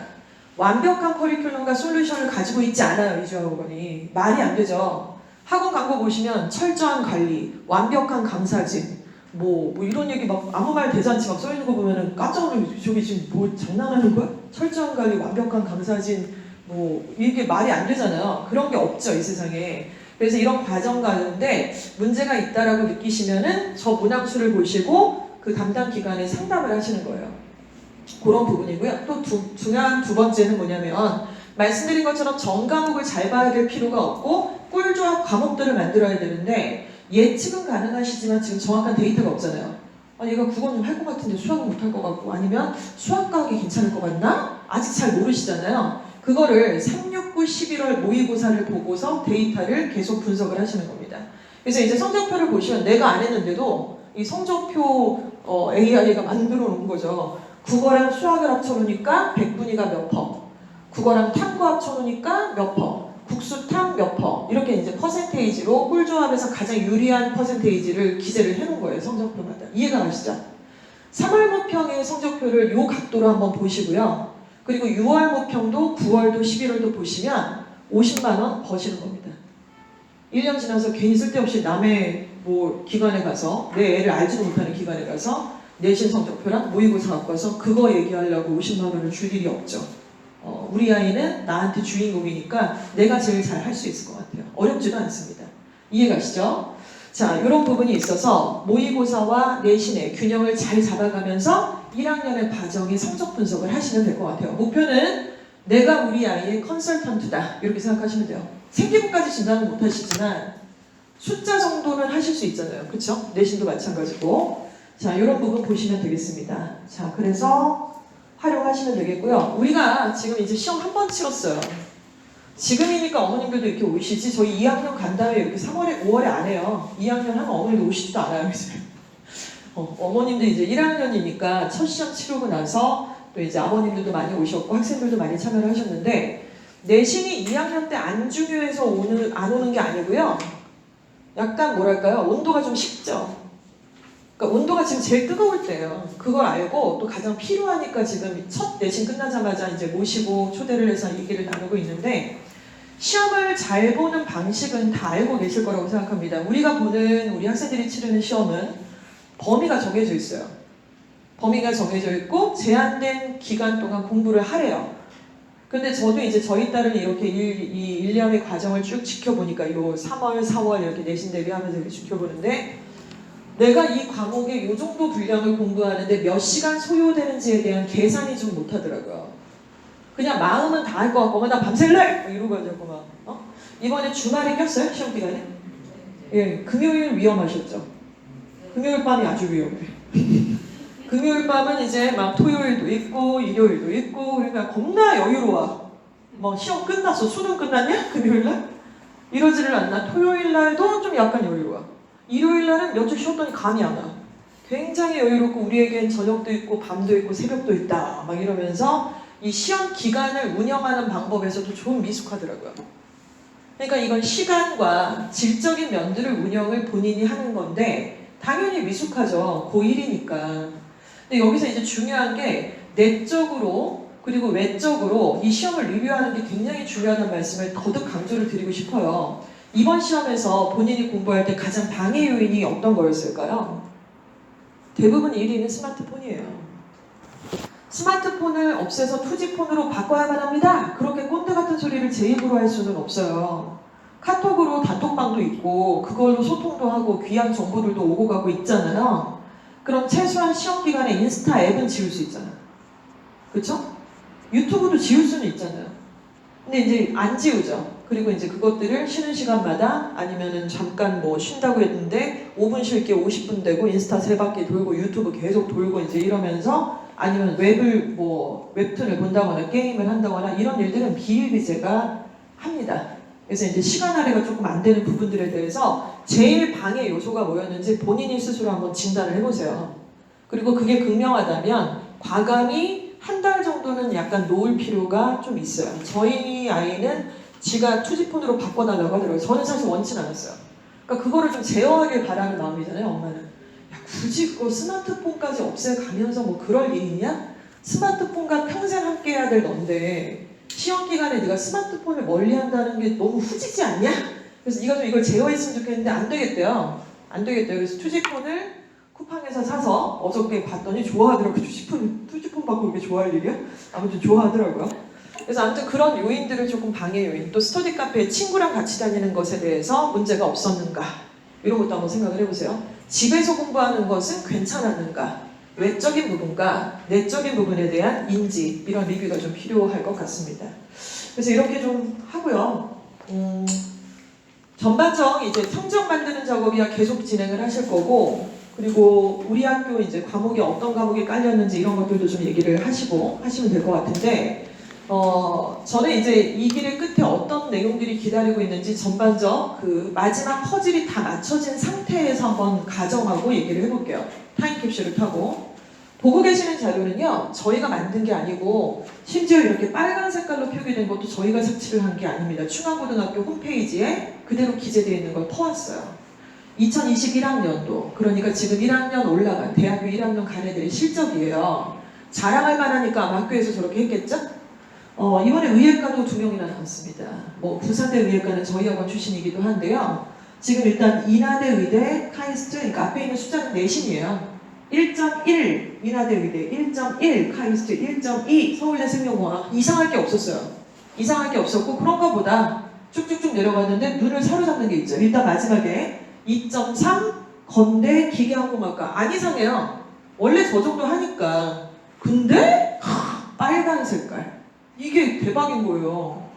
완벽한 커리큘럼과 솔루션을 가지고 있지 않아요, 이주어 어학원이. 말이 안 되죠. 학원 광고 보시면 철저한 관리, 완벽한 강사진, 뭐 이런 얘기 막 아무 말 대잔치 막 써있는 거 보면은 깜짝 놀라요. 저기 지금 뭐 장난하는 거야? 철저한 관리, 완벽한 강사진, 뭐 이게 말이 안 되잖아요. 그런 게 없죠, 이 세상에. 그래서 이런 과정 가운데 문제가 있다라고 느끼시면은 저 문항수를 보시고 그 담당 기관에 상담을 하시는 거예요. 그런 부분이고요. 또 중요한 두 번째는 뭐냐면, 말씀드린 것처럼 전 과목을 잘 봐야 될 필요가 없고 꿀조합 과목들을 만들어야 되는데, 예측은 가능하시지만 지금 정확한 데이터가 없잖아요. 얘가 국어는 좀 할 것 같은데 수학은 못할 것 같고, 아니면 수학과학이 괜찮을 것 같나? 아직 잘 모르시잖아요. 그거를 3, 6, 9, 11월 모의고사를 보고서 데이터를 계속 분석을 하시는 겁니다. 그래서 이제 성적표를 보시면 내가 안 했는데도 이 성적표 AI가 만들어 놓은 거죠. 국어랑 수학을 합쳐놓으니까 100분위가 몇 퍼, 국어랑 탐구 합쳐놓으니까 몇 퍼, 국수탐 몇 퍼, 이렇게 이제 퍼센테이지로 꿀조합에서 가장 유리한 퍼센테이지를 기재를 해놓은 거예요, 성적표마다. 이해가 가시죠? 3월 모평의 성적표를 이 각도로 한번 보시고요. 그리고 6월 모평도 9월도 11월도 보시면 50만 원 버시는 겁니다. 1년 지나서 괜히 쓸데없이 남의 뭐 기관에 가서, 내 애를 알지도 못하는 기관에 가서 내신 성적표랑 모의고사 갖고 와서 그거 얘기하려고 50만 원을 줄 일이 없죠. 우리 아이는 나한테 주인공이니까 내가 제일 잘 할 수 있을 것 같아요. 어렵지도 않습니다. 이해 가시죠? 자, 이런 부분이 있어서 모의고사와 내신의 균형을 잘 잡아가면서 1학년의 과정의 성적 분석을 하시면 될 것 같아요. 목표는 내가 우리 아이의 컨설턴트다, 이렇게 생각하시면 돼요. 생기부까지 진단은 못 하시지만 숫자 정도는 하실 수 있잖아요. 그렇죠? 내신도 마찬가지고. 자, 이런 부분 보시면 되겠습니다. 자, 그래서 활용하시면 되겠고요. 우리가 지금 이제 시험 한 번 치렀어요. 지금이니까 어머님들도 이렇게 오시지, 저희 2학년 간 다음에 이렇게 3월에 5월에 안 해요. 2학년 하면 어머님도 오시지도 않아요, 이제. 어머님도 이제 1학년이니까 첫 시험 치르고 나서 또 이제 아버님들도 많이 오셨고 학생들도 많이 참여를 하셨는데, 내신이 2학년 때 안 중요해서 안 오는 게 아니고요. 약간 뭐랄까요, 온도가 좀 식죠. 그러니까 온도가 지금 제일 뜨거울 때예요. 그걸 알고 또 가장 필요하니까 지금 첫 내신 끝나자마자 이제 모시고 초대를 해서 얘기를 나누고 있는데, 시험을 잘 보는 방식은 다 알고 계실 거라고 생각합니다. 우리가 보는, 우리 학생들이 치르는 시험은 범위가 정해져 있어요. 범위가 정해져 있고 제한된 기간 동안 공부를 하래요. 근데 저도 이제 저희 딸을 이렇게 이 1년의 과정을 쭉 지켜보니까 요 3월, 4월 이렇게 내신 대비하면서 이렇게 지켜보는데 내가 이 과목의 요 정도 분량을 공부하는데 몇 시간 소요되는지에 대한 계산이 좀 못하더라고요. 그냥 마음은 다 할 것 같고 나 밤샐래! 뭐 이러고 하자고 막 이번에 주말에 꼈어요? 시험 기간에? 예, 금요일 위험하셨죠? 금요일 밤이 아주 위험해. 금요일 밤은 이제 막 토요일도 있고 일요일도 있고 그러니까 겁나 여유로워. 뭐 시험 끝났어. 수능 끝났냐? 금요일날? 이러지를 않나. 토요일날도 좀 약간 여유로워. 일요일날은 며칠 쉬었더니 감이 안 와. 굉장히 여유롭고 우리에겐 저녁도 있고 밤도 있고 새벽도 있다. 막 이러면서 이 시험 기간을 운영하는 방법에서도 좀 미숙하더라고요. 그러니까 이건 시간과 질적인 면들을 운영을 본인이 하는 건데 당연히 미숙하죠. 고1이니까. 근데 여기서 이제 중요한 게 내적으로 그리고 외적으로 이 시험을 리뷰하는 게 굉장히 중요하다는 말씀을 거듭 강조를 드리고 싶어요. 이번 시험에서 본인이 공부할 때 가장 방해 요인이 어떤 거였을까요? 대부분 1위는 스마트폰이에요. 스마트폰을 없애서 투지폰으로 바꿔야만 합니다. 그렇게 꼰대 같은 소리를 제 입으로 할 수는 없어요. 카톡으로 단톡방도 있고 그걸로 소통도 하고 귀한 정보들도 오고 가고 있잖아요. 그럼 최소한 시험 기간에 인스타 앱은 지울 수 있잖아요. 그렇죠? 유튜브도 지울 수는 있잖아요. 근데 이제 안 지우죠. 그리고 이제 그것들을 쉬는 시간마다 아니면은 잠깐 뭐 쉰다고 했는데 5분 쉴게 50분 되고 인스타 3바퀴 돌고 유튜브 계속 돌고 이제 이러면서 아니면 웹툰을 본다거나 게임을 한다거나 이런 일들은 비일비재가 합니다. 그래서 이제 시간 할애가 조금 안 되는 부분들에 대해서 제일 방해 요소가 뭐였는지 본인이 스스로 한번 진단을 해보세요. 그리고 그게 극명하다면 과감히 한 달 정도는 약간 놓을 필요가 좀 있어요. 저희 아이는 지가 투지폰으로 바꿔달라고 하더라고요. 저는 사실 원치 않았어요. 그러니까 그거를 좀 제어하길 바라는 마음이잖아요, 엄마는. 야, 굳이 그거 스마트폰까지 없애가면서 뭐 그럴 일이냐? 스마트폰과 평생 함께 해야 될 넌데 시험 기간에 네가 스마트폰을 멀리한다는 게 너무 후지지 않냐? 그래서 네가 좀 이걸 제어했으면 좋겠는데 안 되겠대요. 안 되겠대요. 그래서 투지폰을 쿠팡에서 사서 어저께 봤더니 좋아하더라고요. 투지폰 받고 그렇게 좋아할 일이야? 아무튼 좋아하더라고요. 그래서 아무튼 그런 요인들을 조금 방해 요인, 또 스터디 카페에 친구랑 같이 다니는 것에 대해서 문제가 없었는가 이런 것도 한번 생각을 해보세요. 집에서 공부하는 것은 괜찮았는가, 외적인 부분과 내적인 부분에 대한 인지 이런 리뷰가 좀 필요할 것 같습니다. 그래서 이렇게 좀 하고요. 전반적 이제 성적 만드는 작업이야 계속 진행을 하실 거고. 그리고 우리 학교 이제 과목이 어떤 과목이 깔렸는지 이런 것들도 좀 얘기를 하시면 될 것 같은데 저는 이제 이 길의 끝에 어떤 내용들이 기다리고 있는지 전반적 그 마지막 퍼즐이 다 맞춰진 상태에서 한번 가정하고 얘기를 해볼게요. 타임캡슐을 타고 보고 계시는 자료는요 저희가 만든 게 아니고 심지어 이렇게 빨간 색깔로 표기된 것도 저희가 색칠을 한 게 아닙니다. 충안고등학교 홈페이지에 그대로 기재되어 있는 걸 퍼왔어요. 2021학년도 그러니까 지금 1학년 올라간 대학교 1학년 간 애들의 실적이에요. 자랑할 만하니까 아마 학교에서 저렇게 했겠죠? 이번에 의예과도 2명이나 나왔습니다. 뭐 부산대 의예과는 저희 학원 출신이기도 한데요. 지금 일단 인하대 의대 카이스트 그러니까 앞에 있는 숫자는 내신이에요. 1.1 인하대 의대 1.1 카이스트 1.2 서울대 생명공학 이상할 게 없었어요. 이상할 게 없었고 그런가 보다 쭉쭉쭉 내려갔는데 눈을 사로잡는 게 있죠. 일단 마지막에 2.3 건대 기계항공학과 안 이상해요. 원래 저 정도 하니까. 근데 빨간 색깔 이게 대박인 거예요.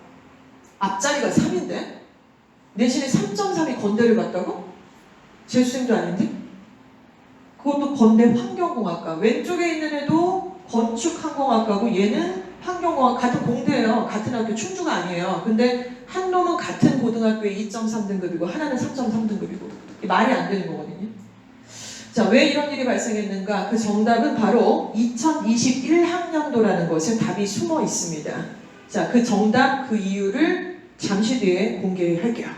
앞자리가 3인데 내신에 3.3이 건대를 갔다고? 재수생도 아닌데? 그것도 건대 환경공학과 왼쪽에 있는 애도 건축항공학과고 얘는 환경공학 같은 공대예요. 같은 학교 충주가 아니에요. 근데 한 놈은 같은 고등학교에 2.3등급이고 하나는 3.3등급이고 말이 안 되는 거거든요. 자, 왜 이런 일이 발생했는가? 그 정답은 바로 2021학년도라는 것에 답이 숨어 있습니다. 자, 그 정답, 그 이유를 잠시 뒤에 공개할게요.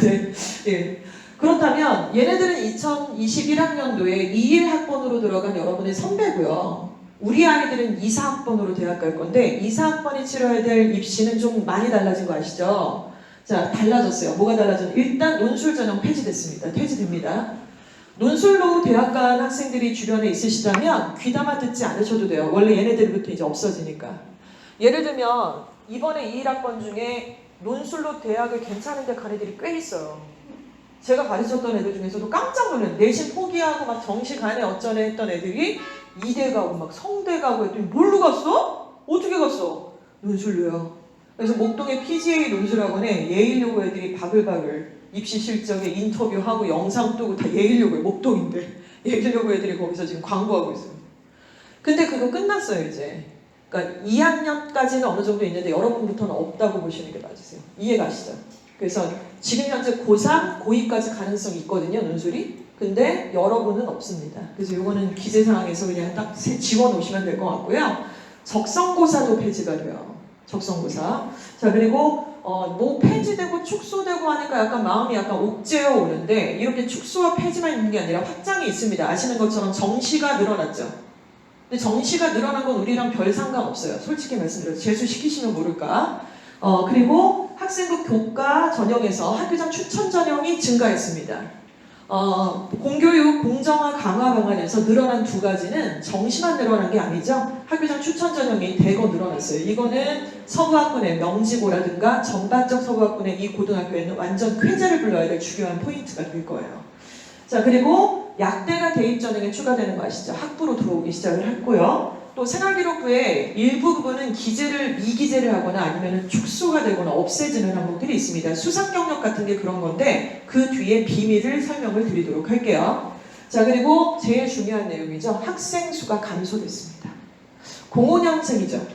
네, 예. 그렇다면 얘네들은 2021학년도에 21학번으로 들어간 여러분의 선배고요. 우리 아이들은 24학번으로 대학 갈 건데 24학번이 치러야 될 입시는 좀 많이 달라진 거 아시죠? 자, 달라졌어요. 뭐가 달라졌나요? 일단 논술 전형 폐지됐습니다. 퇴지됩니다. 논술로 대학 간 학생들이 주변에 있으시다면 귀담아 듣지 않으셔도 돼요. 원래 얘네들부터 이제 없어지니까. 예를 들면 이번에 21학번 중에 논술로 대학을 괜찮은 데 간 애들이 꽤 있어요. 제가 가르쳤던 애들 중에서도 깜짝 놀랐어요. 내신 포기하고 막 정시 간에 어쩌네 했던 애들이 이대 가고 막 성대 가고 했더니 뭘로 갔어? 어떻게 갔어? 논술로요. 그래서 목동의 PGA 논술학원에 예일여고 애들이 바글바글 입시 실적에 인터뷰하고 영상 뜨고 다 예일여고에 목동인데 예일여고 애들이 거기서 지금 광고하고 있어요. 근데 그거 끝났어요 이제. 그러니까 2학년까지는 어느 정도 있는데 여러분부터는 없다고 보시는 게 맞으세요. 이해가시죠? 그래서 지금 현재 고3, 고2까지 가능성이 있거든요, 논술이. 근데 여러분은 없습니다. 그래서 이거는 기재사항에서 그냥 딱 지워놓으시면 될 것 같고요. 적성고사도 폐지가 돼요. 적성고사. 자, 그리고 뭐 폐지되고 축소되고 하니까 약간 마음이 약간 옥죄어 오는데 이렇게 축소와 폐지만 있는 게 아니라 확장이 있습니다. 아시는 것처럼 정시가 늘어났죠. 근데 정시가 늘어난 건 우리랑 별 상관없어요. 솔직히 말씀드려서 재수시키시면 모를까. 그리고 학생부 교과 전형에서 학교장 추천 전형이 증가했습니다. 공교육 공정화 강화 방안에서 늘어난 두 가지는 정시만 늘어난 게 아니죠. 학교장 추천 전형이 대거 늘어났어요. 이거는 서부학군의 명지고라든가 전반적 서부학군의 이 고등학교에는 완전 쾌재를 불러야 될 중요한 포인트가 될 거예요. 자, 그리고 약대가 대입 전형에 추가되는 거 아시죠? 학부로 들어오기 시작을 했고요. 또 생활기록부의 일부 부분은 기재를 미기재를 하거나 아니면 축소가 되거나 없애지는 항목들이 있습니다. 수상 경력 같은 게 그런 건데 그 뒤에 비밀을 설명을 드리도록 할게요. 자, 그리고 제일 중요한 내용이죠. 학생 수가 감소됐습니다. 05년생이죠.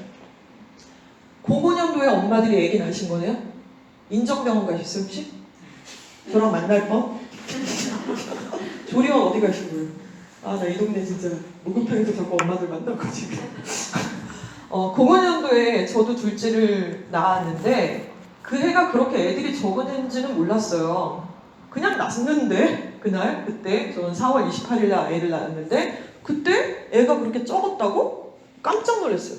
05년도에 엄마들이 얘기 나신 거네요. 인정병원 가셨어요 혹시? 저랑 만날 뻔? 조리원 어디 가시고요? 아, 나 이 동네 진짜 목욕탕에서 자꾸 엄마들 만나고 지금. 05년도에 저도 둘째를 낳았는데 그 해가 그렇게 애들이 적은 해인지는 몰랐어요. 그냥 낳았는데 그때 저는 4월 28일 날 아이를 낳았는데 그때 애가 그렇게 적었다고? 깜짝 놀랐어요.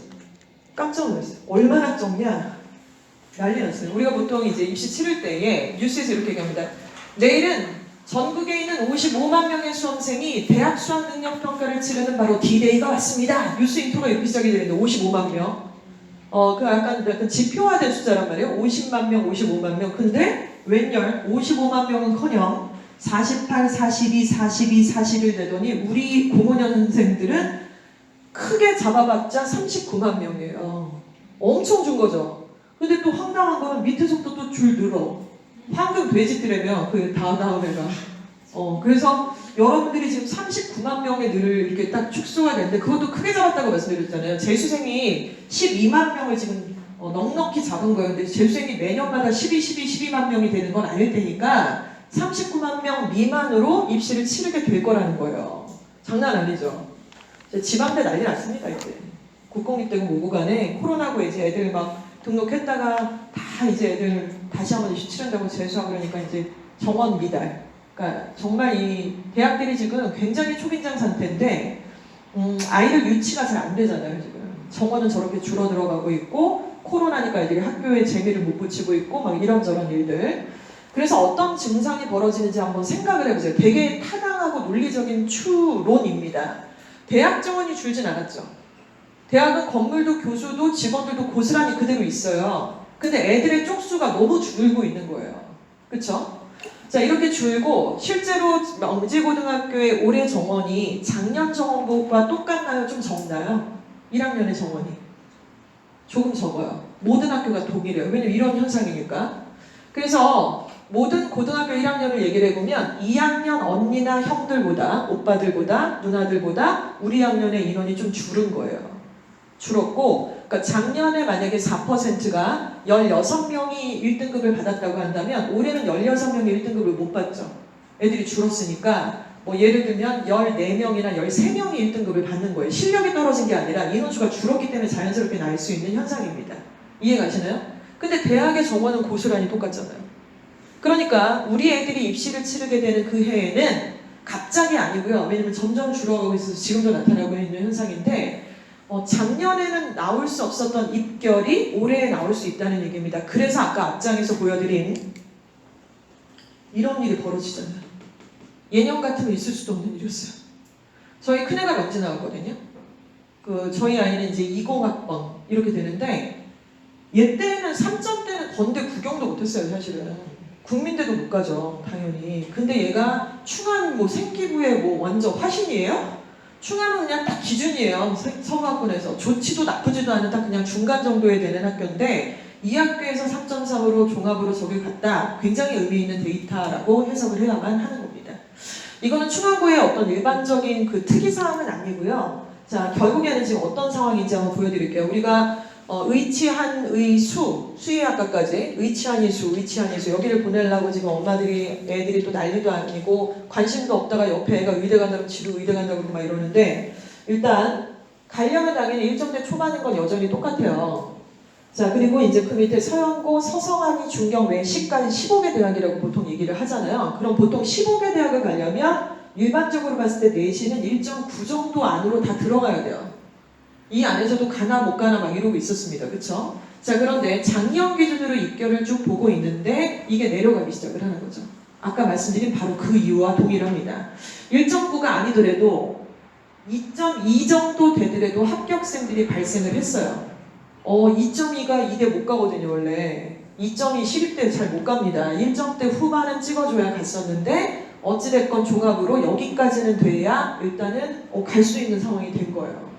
깜짝 놀랐어요. 얼마나 적냐? 난리 났어요. 우리가 보통 이제 입시 치를 때에 뉴스에서 이렇게 얘기합니다. 내일은 전국에 있는 55만 명의 수험생이 대학 수학 능력 평가를 치르는 바로 D-Day가 왔습니다. 뉴스 인트로가 이렇게 시작이 되는데 55만 명. 그 약간 지표화된 숫자란 말이에요. 50만 명, 55만 명. 근데 웬열 55만 명은커녕 48, 42, 41 되더니 우리 05년생들은 크게 잡아봤자 39만 명이에요. 엄청 준 거죠. 근데 또 황당한 건 밑에서부터 또 줄 늘어. 황금 돼지들이면 그 다음 애가. 그래서 여러분들이 지금 39만 명의 늘을 이렇게 딱 축소가 됐는데 그것도 크게 잡았다고 말씀드렸잖아요. 재수생이 12만 명을 지금 넉넉히 잡은 거예요. 근데 재수생이 매년마다 12만 명이 되는 건 아닐 테니까 39만 명 미만으로 입시를 치르게 될 거라는 거예요. 장난 아니죠. 집앞에 난리 났습니다. 이제 국공립대고 뭐고 간에 코로나고 이제 애들 막 등록했다가 다 이제 애들 다시 한번 입시 치른다고 재수하고 그러니까 이제 정원 미달. 그러니까 정말 이 대학들이 지금 굉장히 초긴장 상태인데 아이들 유치가 잘 안 되잖아요 지금. 정원은 저렇게 줄어들어가고 있고 코로나니까 애들이 학교에 재미를 못 붙이고 있고 막 이런저런 일들. 그래서 어떤 증상이 벌어지는지 한번 생각을 해보세요. 되게 타당하고 논리적인 추론입니다. 대학 정원이 줄진 않았죠. 대학은 건물도 교수도 직원들도 고스란히 그대로 있어요. 근데 애들의 쪽수가 너무 줄고 있는 거예요. 그쵸? 자, 이렇게 줄고 실제로 명지고등학교의 올해 정원이 작년 정원보다 똑같나요? 좀 적나요? 1학년의 정원이. 조금 적어요. 모든 학교가 동일해요. 왜냐면 이런 현상이니까. 그래서 모든 고등학교 1학년을 얘기를 해보면 2학년 언니나 형들보다 오빠들보다 누나들보다 우리 학년의 인원이 좀 줄은 거예요. 줄었고, 그러니까 작년에 만약에 4%가 16명이 1등급을 받았다고 한다면 올해는 16명이 1등급을 못 받죠. 애들이 줄었으니까 뭐 예를 들면 14명이나 13명이 1등급을 받는 거예요. 실력이 떨어진 게 아니라 인원수가 줄었기 때문에 자연스럽게 날 수 있는 현상입니다. 이해가시나요? 근데 대학의 정원은 고스란히 똑같잖아요. 그러니까 우리 애들이 입시를 치르게 되는 그 해에는 갑자기 아니고요. 왜냐면 점점 줄어가고 있어서 지금도 나타나고 있는 현상인데 작년에는 나올 수 없었던 입결이 올해 나올 수 있다는 얘기입니다. 그래서 아까 앞장에서 보여드린 이런 일이 벌어지잖아요. 예년 같으면 있을 수도 없는 일이었어요. 저희 큰애가 명지 나왔거든요. 저희 아이는 이제 20학번 이렇게 되는데 얘 때는 3점 때는 건대 구경도 못했어요 사실은. 국민대도 못 가죠, 당연히. 근데 얘가 충암 뭐 생기부의 뭐 완전 화신이에요? 충암은 그냥 딱 기준이에요. 서구학군에서 좋지도 나쁘지도 않은 딱 그냥 중간 정도에 되는 학교인데 이 학교에서 3.3으로 종합으로 저길 갔다. 굉장히 의미 있는 데이터라고 해석을 해야만 하는 겁니다. 이거는 충암고의 어떤 일반적인 그 특이사항은 아니고요. 자, 결국에는 지금 어떤 상황인지 한번 보여드릴게요. 우리가 의치한 의수, 수의학과까지 의치한 이수, 의치한 이수 여기를 보내려고 지금 엄마들이 애들이 또 난리도 아니고 관심도 없다가 옆에 애가 의대 간다고 지루 의대 간다고 막 이러는데 일단 가려면 당연히 1점대 초반인 건 여전히 똑같아요. 자, 그리고 이제 그 밑에 서영고, 서성한이, 중경, 외시까지 15개 대학이라고 보통 얘기를 하잖아요. 그럼 보통 15개 대학을 가려면 일반적으로 봤을 때 내신은 1.9 정도 안으로 다 들어가야 돼요. 이 안에서도 가나 못 가나 막 이러고 있었습니다. 그쵸? 자, 그런데 작년 기준으로 입결을 쭉 보고 있는데 이게 내려가기 시작을 하는 거죠. 아까 말씀드린 바로 그 이유와 동일합니다. 1.9가 아니더라도 2.2 정도 되더라도 합격생들이 발생을 했어요. 2.2가 이대 못 가거든요, 원래. 2.2 시립대 잘 못 갑니다. 1점대 후반은 찍어줘야 갔었는데 어찌됐건 종합으로 여기까지는 돼야 일단은 갈 수 있는 상황이 된 거예요.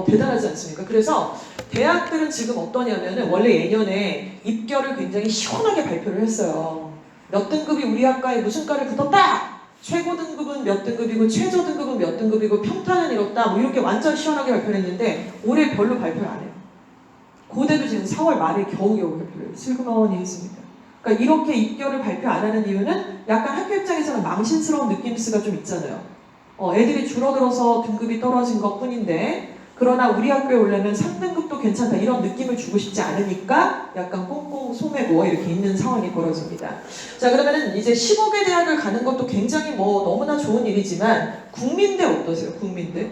대단하지 않습니까? 그래서 대학들은 지금 어떠냐면은 원래 예년에 입결을 굉장히 시원하게 발표를 했어요. 몇 등급이 우리 학과에 무슨 과를 붙었다! 최고 등급은 몇 등급이고 최저 등급은 몇 등급이고 평타는 이렇다 뭐 이렇게 완전 시원하게 발표를 했는데 올해 별로 발표를 안 해요. 고대도 지금 4월 말에 겨우겨우 발표를 슬그머니 했습니다. 그러니까 이렇게 입결을 발표 안 하는 이유는 약간 학교 입장에서는 망신스러운 느낌스가 좀 있잖아요. 애들이 줄어들어서 등급이 떨어진 것 뿐인데 그러나 우리 학교에 오려면 3등급도 괜찮다 이런 느낌을 주고 싶지 않으니까 약간 꽁꽁 소매고 이렇게 있는 상황이 벌어집니다. 자, 그러면은 이제 15개 대학을 가는 것도 굉장히 뭐 너무나 좋은 일이지만 국민대 어떠세요? 국민대?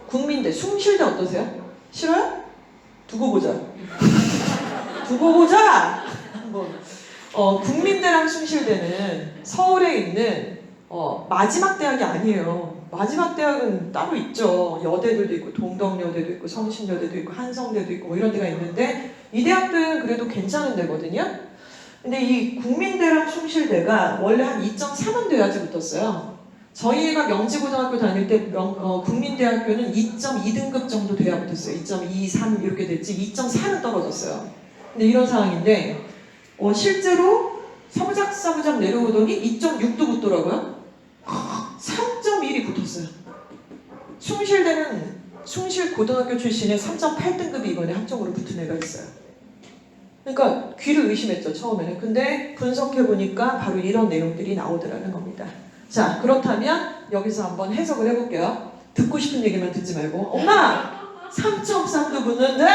국민대 숭실대 어떠세요? 싫어요? 두고 보자. 두고 보자. 한번. 국민대랑 숭실대는 서울에 있는 마지막 대학이 아니에요. 마지막 대학은 따로 있죠. 여대들도 있고 동덕여대도 있고 성신여대도 있고 한성대도 있고 뭐 이런 데가 있는데 이 대학들은 그래도 괜찮은 데거든요. 근데 이 국민대랑 숭실대가 원래 한 2.3은 돼야지 붙었어요. 저희가 명지고등학교 다닐 때 국민대학교는 2.2등급 정도 돼야 붙었어요. 2.2, 3 이렇게 됐지 2.4는 떨어졌어요. 근데 이런 상황인데 실제로 사부작 내려오더니 2.6도 붙더라고요. 3.1이 붙었어요. 숭실대는 숭실고등학교 출신의 3.8등급이 이번에 학종으로 붙은 애가 있어요. 그러니까 귀를 의심했죠, 처음에는. 근데 분석해보니까 바로 이런 내용들이 나오더라는 겁니다. 자, 그렇다면 여기서 한번 해석을 해볼게요. 듣고 싶은 얘기만 듣지 말고 엄마! 3.3도 붙는데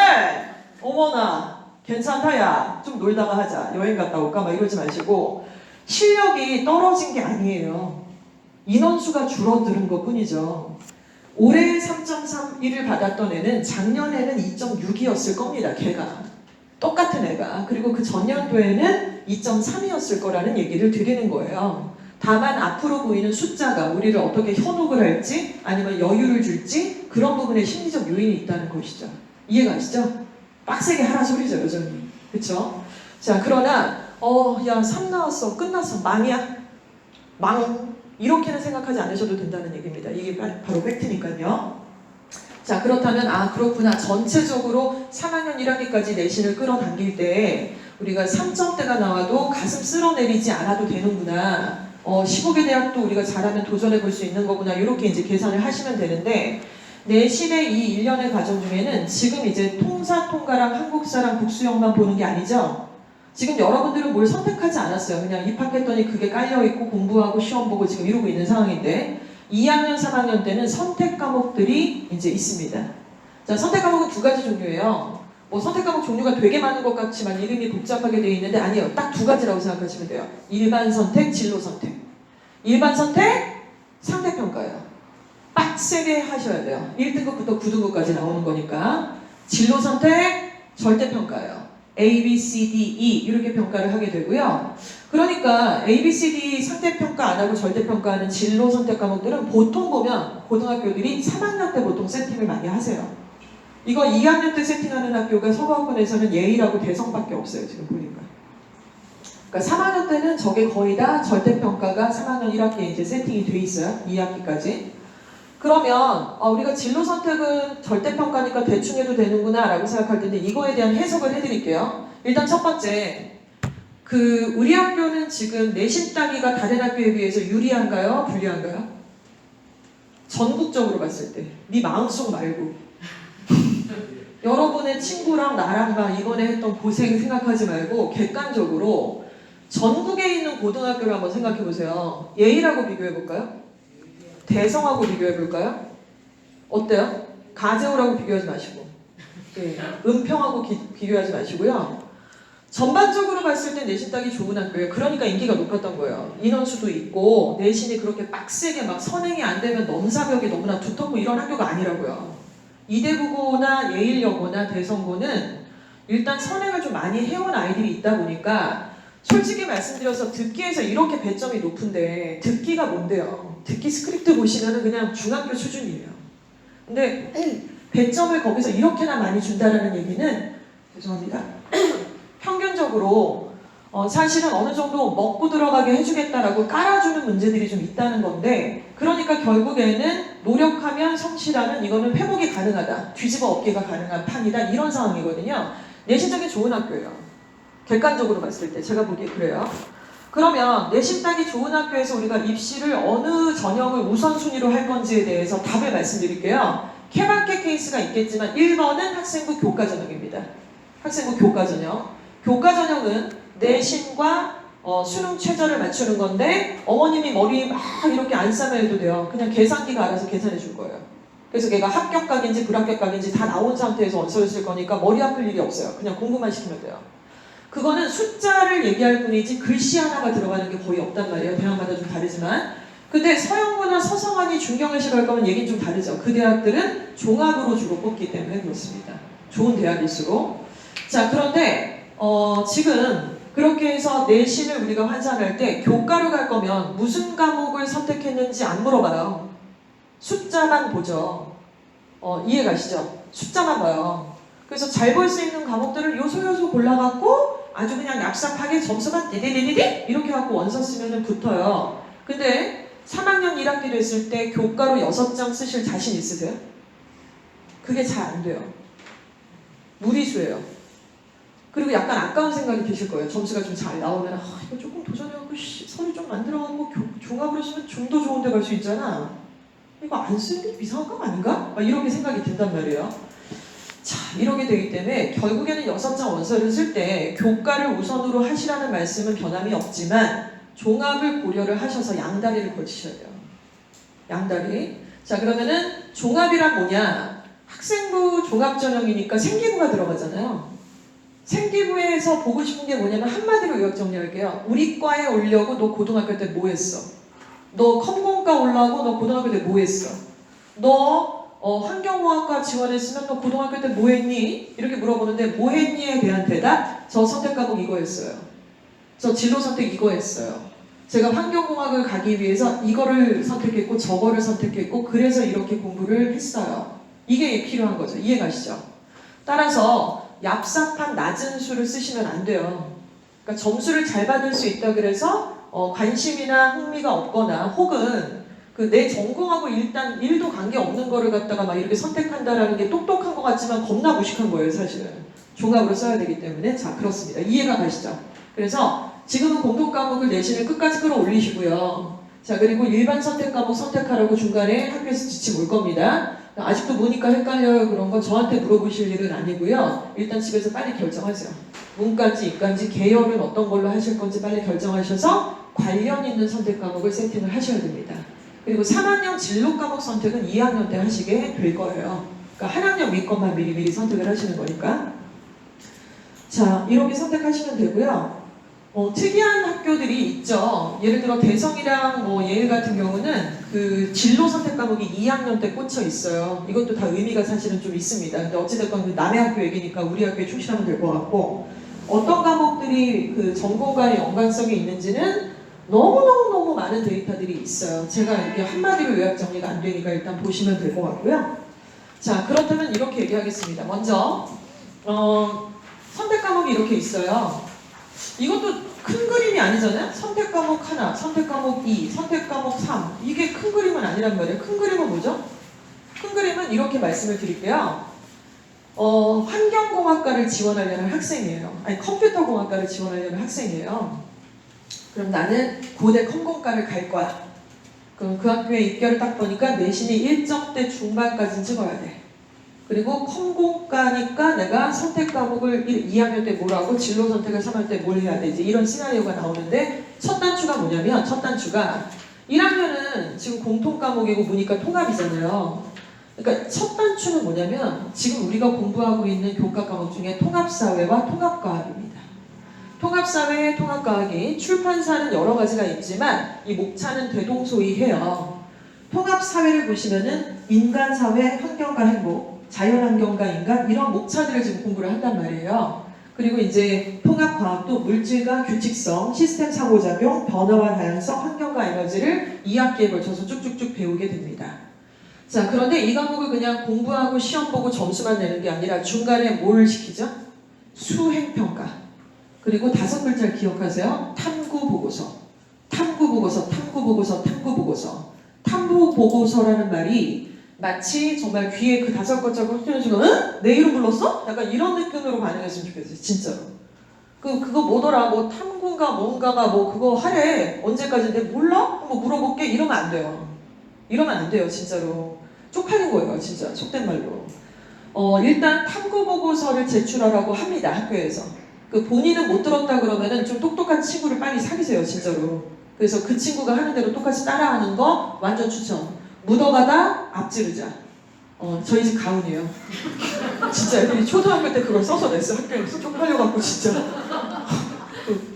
어머나 괜찮다 야 좀 놀다가 하자 여행 갔다 올까 막 이러지 마시고 실력이 떨어진 게 아니에요. 인원수가 줄어드는 것 뿐이죠. 올해 3.31을 받았던 애는 작년에는 2.6이었을 겁니다. 걔가. 똑같은 애가. 그리고 그 전년도에는 2.3이었을 거라는 얘기를 드리는 거예요. 다만 앞으로 보이는 숫자가 우리를 어떻게 현혹을 할지 아니면 여유를 줄지 그런 부분에 심리적 요인이 있다는 것이죠. 이해가시죠? 빡세게 하라 소리죠, 여전히. 그쵸? 자, 그러나 야 3 나왔어. 끝났어. 망이야. 망. 이렇게는 생각하지 않으셔도 된다는 얘기입니다. 이게 바로 팩트니까요. 자, 그렇다면 그렇구나. 전체적으로 3학년 1학기까지 내신을 끌어당길 때 우리가 3점대가 나와도 가슴 쓸어내리지 않아도 되는구나. 15개 대학도 우리가 잘하면 도전해 볼 수 있는 거구나. 이렇게 이제 계산을 하시면 되는데 내신의 이 1년의 과정 중에는 지금 이제 통사, 통가랑 한국사랑 국수형만 보는 게 아니죠. 지금 여러분들은 뭘 선택하지 않았어요. 그냥 입학했더니 그게 깔려있고 공부하고 시험 보고 지금 이러고 있는 상황인데 2학년, 3학년 때는 선택 과목들이 이제 있습니다. 자, 선택 과목은 두 가지 종류예요. 선택 과목 종류가 되게 많은 것 같지만 이름이 복잡하게 되어 있는데 아니에요. 딱 두 가지라고 생각하시면 돼요. 일반 선택, 진로 선택. 일반 선택, 상대평가예요. 빡세게 하셔야 돼요. 1등급부터 9등급까지 나오는 거니까. 진로 선택, 절대평가예요. A, B, C, D, E 이렇게 평가를 하게 되고요. 그러니까 A, B, C, D 상대평가 안 하고 절대평가하는 진로 선택 과목들은 보통 보면 고등학교들이 3학년 때 보통 세팅을 많이 하세요. 이거 2학년 때 세팅하는 학교가 서구학군에서는 예일하고 대성밖에 없어요. 지금 보니까. 그러니까 3학년 때는 저게 거의 다 절대평가가 3학년 1학기에 이제 세팅이 돼 있어요. 2학기까지. 그러면 우리가 진로 선택은 절대평가니까 대충 해도 되는구나 라고 생각할 텐데 이거에 대한 해석을 해드릴게요. 일단 첫 번째, 우리 학교는 지금 내신 따기가 다른 학교에 비해서 유리한가요? 불리한가요? 전국적으로 봤을 때. 네 마음속 말고. 여러분의 친구랑 나랑 막 이번에 했던 고생 생각하지 말고 객관적으로 전국에 있는 고등학교를 한번 생각해 보세요. 예일하고 비교해 볼까요? 대성하고 비교해 볼까요? 어때요? 가재호라고 비교하지 마시고, 예, 은평하고 비교하지 마시고요. 전반적으로 봤을 때 내신 따기 좋은 학교예요. 그러니까 인기가 높았던 거예요. 인원수도 있고 내신이 그렇게 빡세게 막 선행이 안 되면 넘사벽이 너무나 두텁고 이런 학교가 아니라고요. 이대부고나 예일여고나 대성고는 일단 선행을 좀 많이 해온 아이들이 있다 보니까 솔직히 말씀드려서 듣기에서 이렇게 배점이 높은데 듣기가 뭔데요? 듣기 스크립트 보시면은 그냥 중학교 수준이에요. 근데 배점을 거기서 이렇게나 많이 준다라는 얘기는 죄송합니다. 평균적으로 사실은 어느 정도 먹고 들어가게 해주겠다라고 깔아주는 문제들이 좀 있다는 건데 그러니까 결국에는 노력하면 성실하면 이거는 회복이 가능하다. 뒤집어 엎기가 가능한 판이다. 이런 상황이거든요. 내신적인 좋은 학교예요. 객관적으로 봤을 때 제가 보기에 그래요. 그러면 내신 따기 좋은 학교에서 우리가 입시를 어느 전형을 우선순위로 할 건지에 대해서 답을 말씀드릴게요. 케바케 케이스가 있겠지만 1번은 학생부 교과 전형입니다. 학생부 교과 전형. 교과 전형은 내신과 수능 최저를 맞추는 건데 어머님이 머리 막 이렇게 안 싸면 해도 돼요. 그냥 계산기가 알아서 계산해 줄 거예요. 그래서 걔가 합격각인지 불합격각인지 다 나온 상태에서 원서를 쓸 거니까 머리 아플 일이 없어요. 그냥 공부만 시키면 돼요. 그거는 숫자를 얘기할 뿐이지 글씨 하나가 들어가는 게 거의 없단 말이에요. 대학마다 좀 다르지만. 근데 서영구나 서성환이 중경외시 갈 거면 얘기는 좀 다르죠. 그 대학들은 종합으로 주로 뽑기 때문에 그렇습니다. 좋은 대학일수록. 자, 그런데 지금 그렇게 해서 내신을 우리가 환산할 때 교과로 갈 거면 무슨 과목을 선택했는지 안 물어봐요. 숫자만 보죠. 이해 가시죠? 숫자만 봐요. 그래서 잘 볼 수 있는 과목들을 요소요소 골라갖고 아주 그냥 얍삽하게 점수만 디디디디디 이렇게 갖고 원서 쓰면 붙어요. 근데 3학년 1학기 됐을 때 교과로 6장 쓰실 자신 있으세요? 그게 잘 안 돼요. 무리수예요. 그리고 약간 아까운 생각이 드실 거예요. 점수가 좀 잘 나오면 이거 조금 도전해갖고 서류 좀 만들어갖고 종합으로 쓰면 좀 더 좋은 데 갈 수 있잖아. 이거 안 쓰는 게 이상한 거 아닌가? 막 이렇게 생각이 든단 말이에요. 자, 이렇게 되기 때문에 결국에는 6장 원서를 쓸 때 교과를 우선으로 하시라는 말씀은 변함이 없지만 종합을 고려를 하셔서 양다리를 걸치셔야 돼요. 양다리. 자, 그러면은 종합이란 뭐냐? 학생부 종합전형이니까 생기부가 들어가잖아요. 생기부에서 보고 싶은 게 뭐냐면 한마디로 요약 정리할게요. 우리 과에 오려고 너 고등학교 때 뭐 했어? 너 컴공과 올라고 너 고등학교 때 뭐 했어? 너 환경공학과 지원했으면 너 고등학교 때 뭐 했니? 이렇게 물어보는데 뭐 했니에 대한 대답? 저 선택 과목 이거 했어요. 저 진로 선택 이거 했어요. 제가 환경공학을 가기 위해서 이거를 선택했고 저거를 선택했고 그래서 이렇게 공부를 했어요. 이게 필요한 거죠. 이해 가시죠? 따라서 얍삽한 낮은 수를 쓰시면 안 돼요. 그러니까 점수를 잘 받을 수 있다 그래서 관심이나 흥미가 없거나 혹은 내 전공하고 일단 1도 관계없는 거를 갖다가 막 이렇게 선택한다라는 게 똑똑한 것 같지만 겁나 무식한 거예요, 사실은. 종합으로 써야 되기 때문에. 자, 그렇습니다. 이해가 가시죠? 그래서 지금은 공통 과목을 내신을 끝까지 끌어올리시고요. 자, 그리고 일반 선택 과목 선택하라고 중간에 학교에서 지침 올 겁니다. 아직도 뭐니까 헷갈려요 그런 건 저한테 물어보실 일은 아니고요. 일단 집에서 빨리 결정하세요. 문과인지 이과인지 계열은 어떤 걸로 하실 건지 빨리 결정하셔서 관련 있는 선택 과목을 세팅을 하셔야 됩니다. 그리고 3학년 진로 과목 선택은 2학년 때 하시게 될 거예요. 그러니까 한 학년 위 것만 미리미리 선택을 하시는 거니까. 자, 이렇게 선택하시면 되고요. 특이한 학교들이 있죠. 예를 들어 대성이랑 예일 같은 경우는 그 진로 선택 과목이 2학년 때 꽂혀 있어요. 이것도 다 의미가 사실은 좀 있습니다. 근데 어찌됐건 남의 학교 얘기니까 우리 학교에 충실하면 될 것 같고 어떤 과목들이 그 전공과의 연관성이 있는지는 너무너무 많은 데이터들이 있어요. 제가 이렇게 한마디로 요약 정리가 안 되니까 일단 보시면 될 것 같고요. 자, 그렇다면 이렇게 얘기하겠습니다. 먼저 선택 과목이 이렇게 있어요. 이것도 큰 그림이 아니잖아요. 선택 과목 하나, 선택 과목 2, 선택 과목 3. 이게 큰 그림은 아니란 말이에요. 큰 그림은 뭐죠? 큰 그림은 이렇게 말씀을 드릴게요. 환경공학과를 지원하려는 학생이에요. 아니, 컴퓨터공학과를 지원하려는 학생이에요. 그럼 나는 고대 컴공과를 갈 거야. 그럼 그 학교에 입결을 딱 보니까 내신이 1점대 중반까지는 찍어야 돼. 그리고 컴공과니까 내가 선택 과목을 2학년 때 뭘 하고 진로 선택을 3학년 때 뭘 해야 되지, 이런 시나리오가 나오는데, 첫 단추가 뭐냐면, 첫 단추가 1학년은 지금 공통 과목이고 문이과 통합이잖아요. 그러니까 첫 단추는 뭐냐면 지금 우리가 공부하고 있는 교과 과목 중에 통합사회와 통합과학입니다. 통합사회, 통합과학이 출판사는 여러 가지가 있지만 이 목차는 대동소이해요. 통합사회를 보시면은 인간사회, 환경과 행복, 자연환경과 인간, 이런 목차들을 지금 공부를 한단 말이에요. 그리고 이제 통합과학도 물질과 규칙성, 시스템 상호작용, 변화와 다양성, 환경과 에너지를 2학기에 걸쳐서 쭉쭉쭉 배우게 됩니다. 자, 그런데 이 과목을 그냥 공부하고 시험 보고 점수만 내는 게 아니라 중간에 뭘 시키죠? 수행평가. 그리고 5글자를 기억하세요. 탐구보고서. 탐구보고서, 탐구보고서, 탐구보고서. 탐구보고서라는 말이 마치 정말 귀에 그 5글자를 훑어주고, 응? 내 이름 불렀어? 약간 이런 느낌으로 반응했으면 좋겠어요. 진짜로. 그거 뭐더라? 뭐 탐구인가 뭔가가 뭐 그거 하래. 언제까지인데 몰라? 한번 물어볼게. 이러면 안 돼요. 이러면 안 돼요. 진짜로. 쪽팔린 거예요. 진짜. 속된 말로. 일단 탐구보고서를 제출하라고 합니다. 학교에서. 그 본인은 못 들었다 그러면은 좀 똑똑한 친구를 빨리 사귀세요. 진짜로. 그래서 그 친구가 하는 대로 똑같이 따라하는 거 완전 추천. 묻어가다 앞지르자. 저희 집 가훈이에요. 진짜 애들이 초등학교 때 그걸 써서 냈어. 학교에서 쪽팔려갖고 진짜.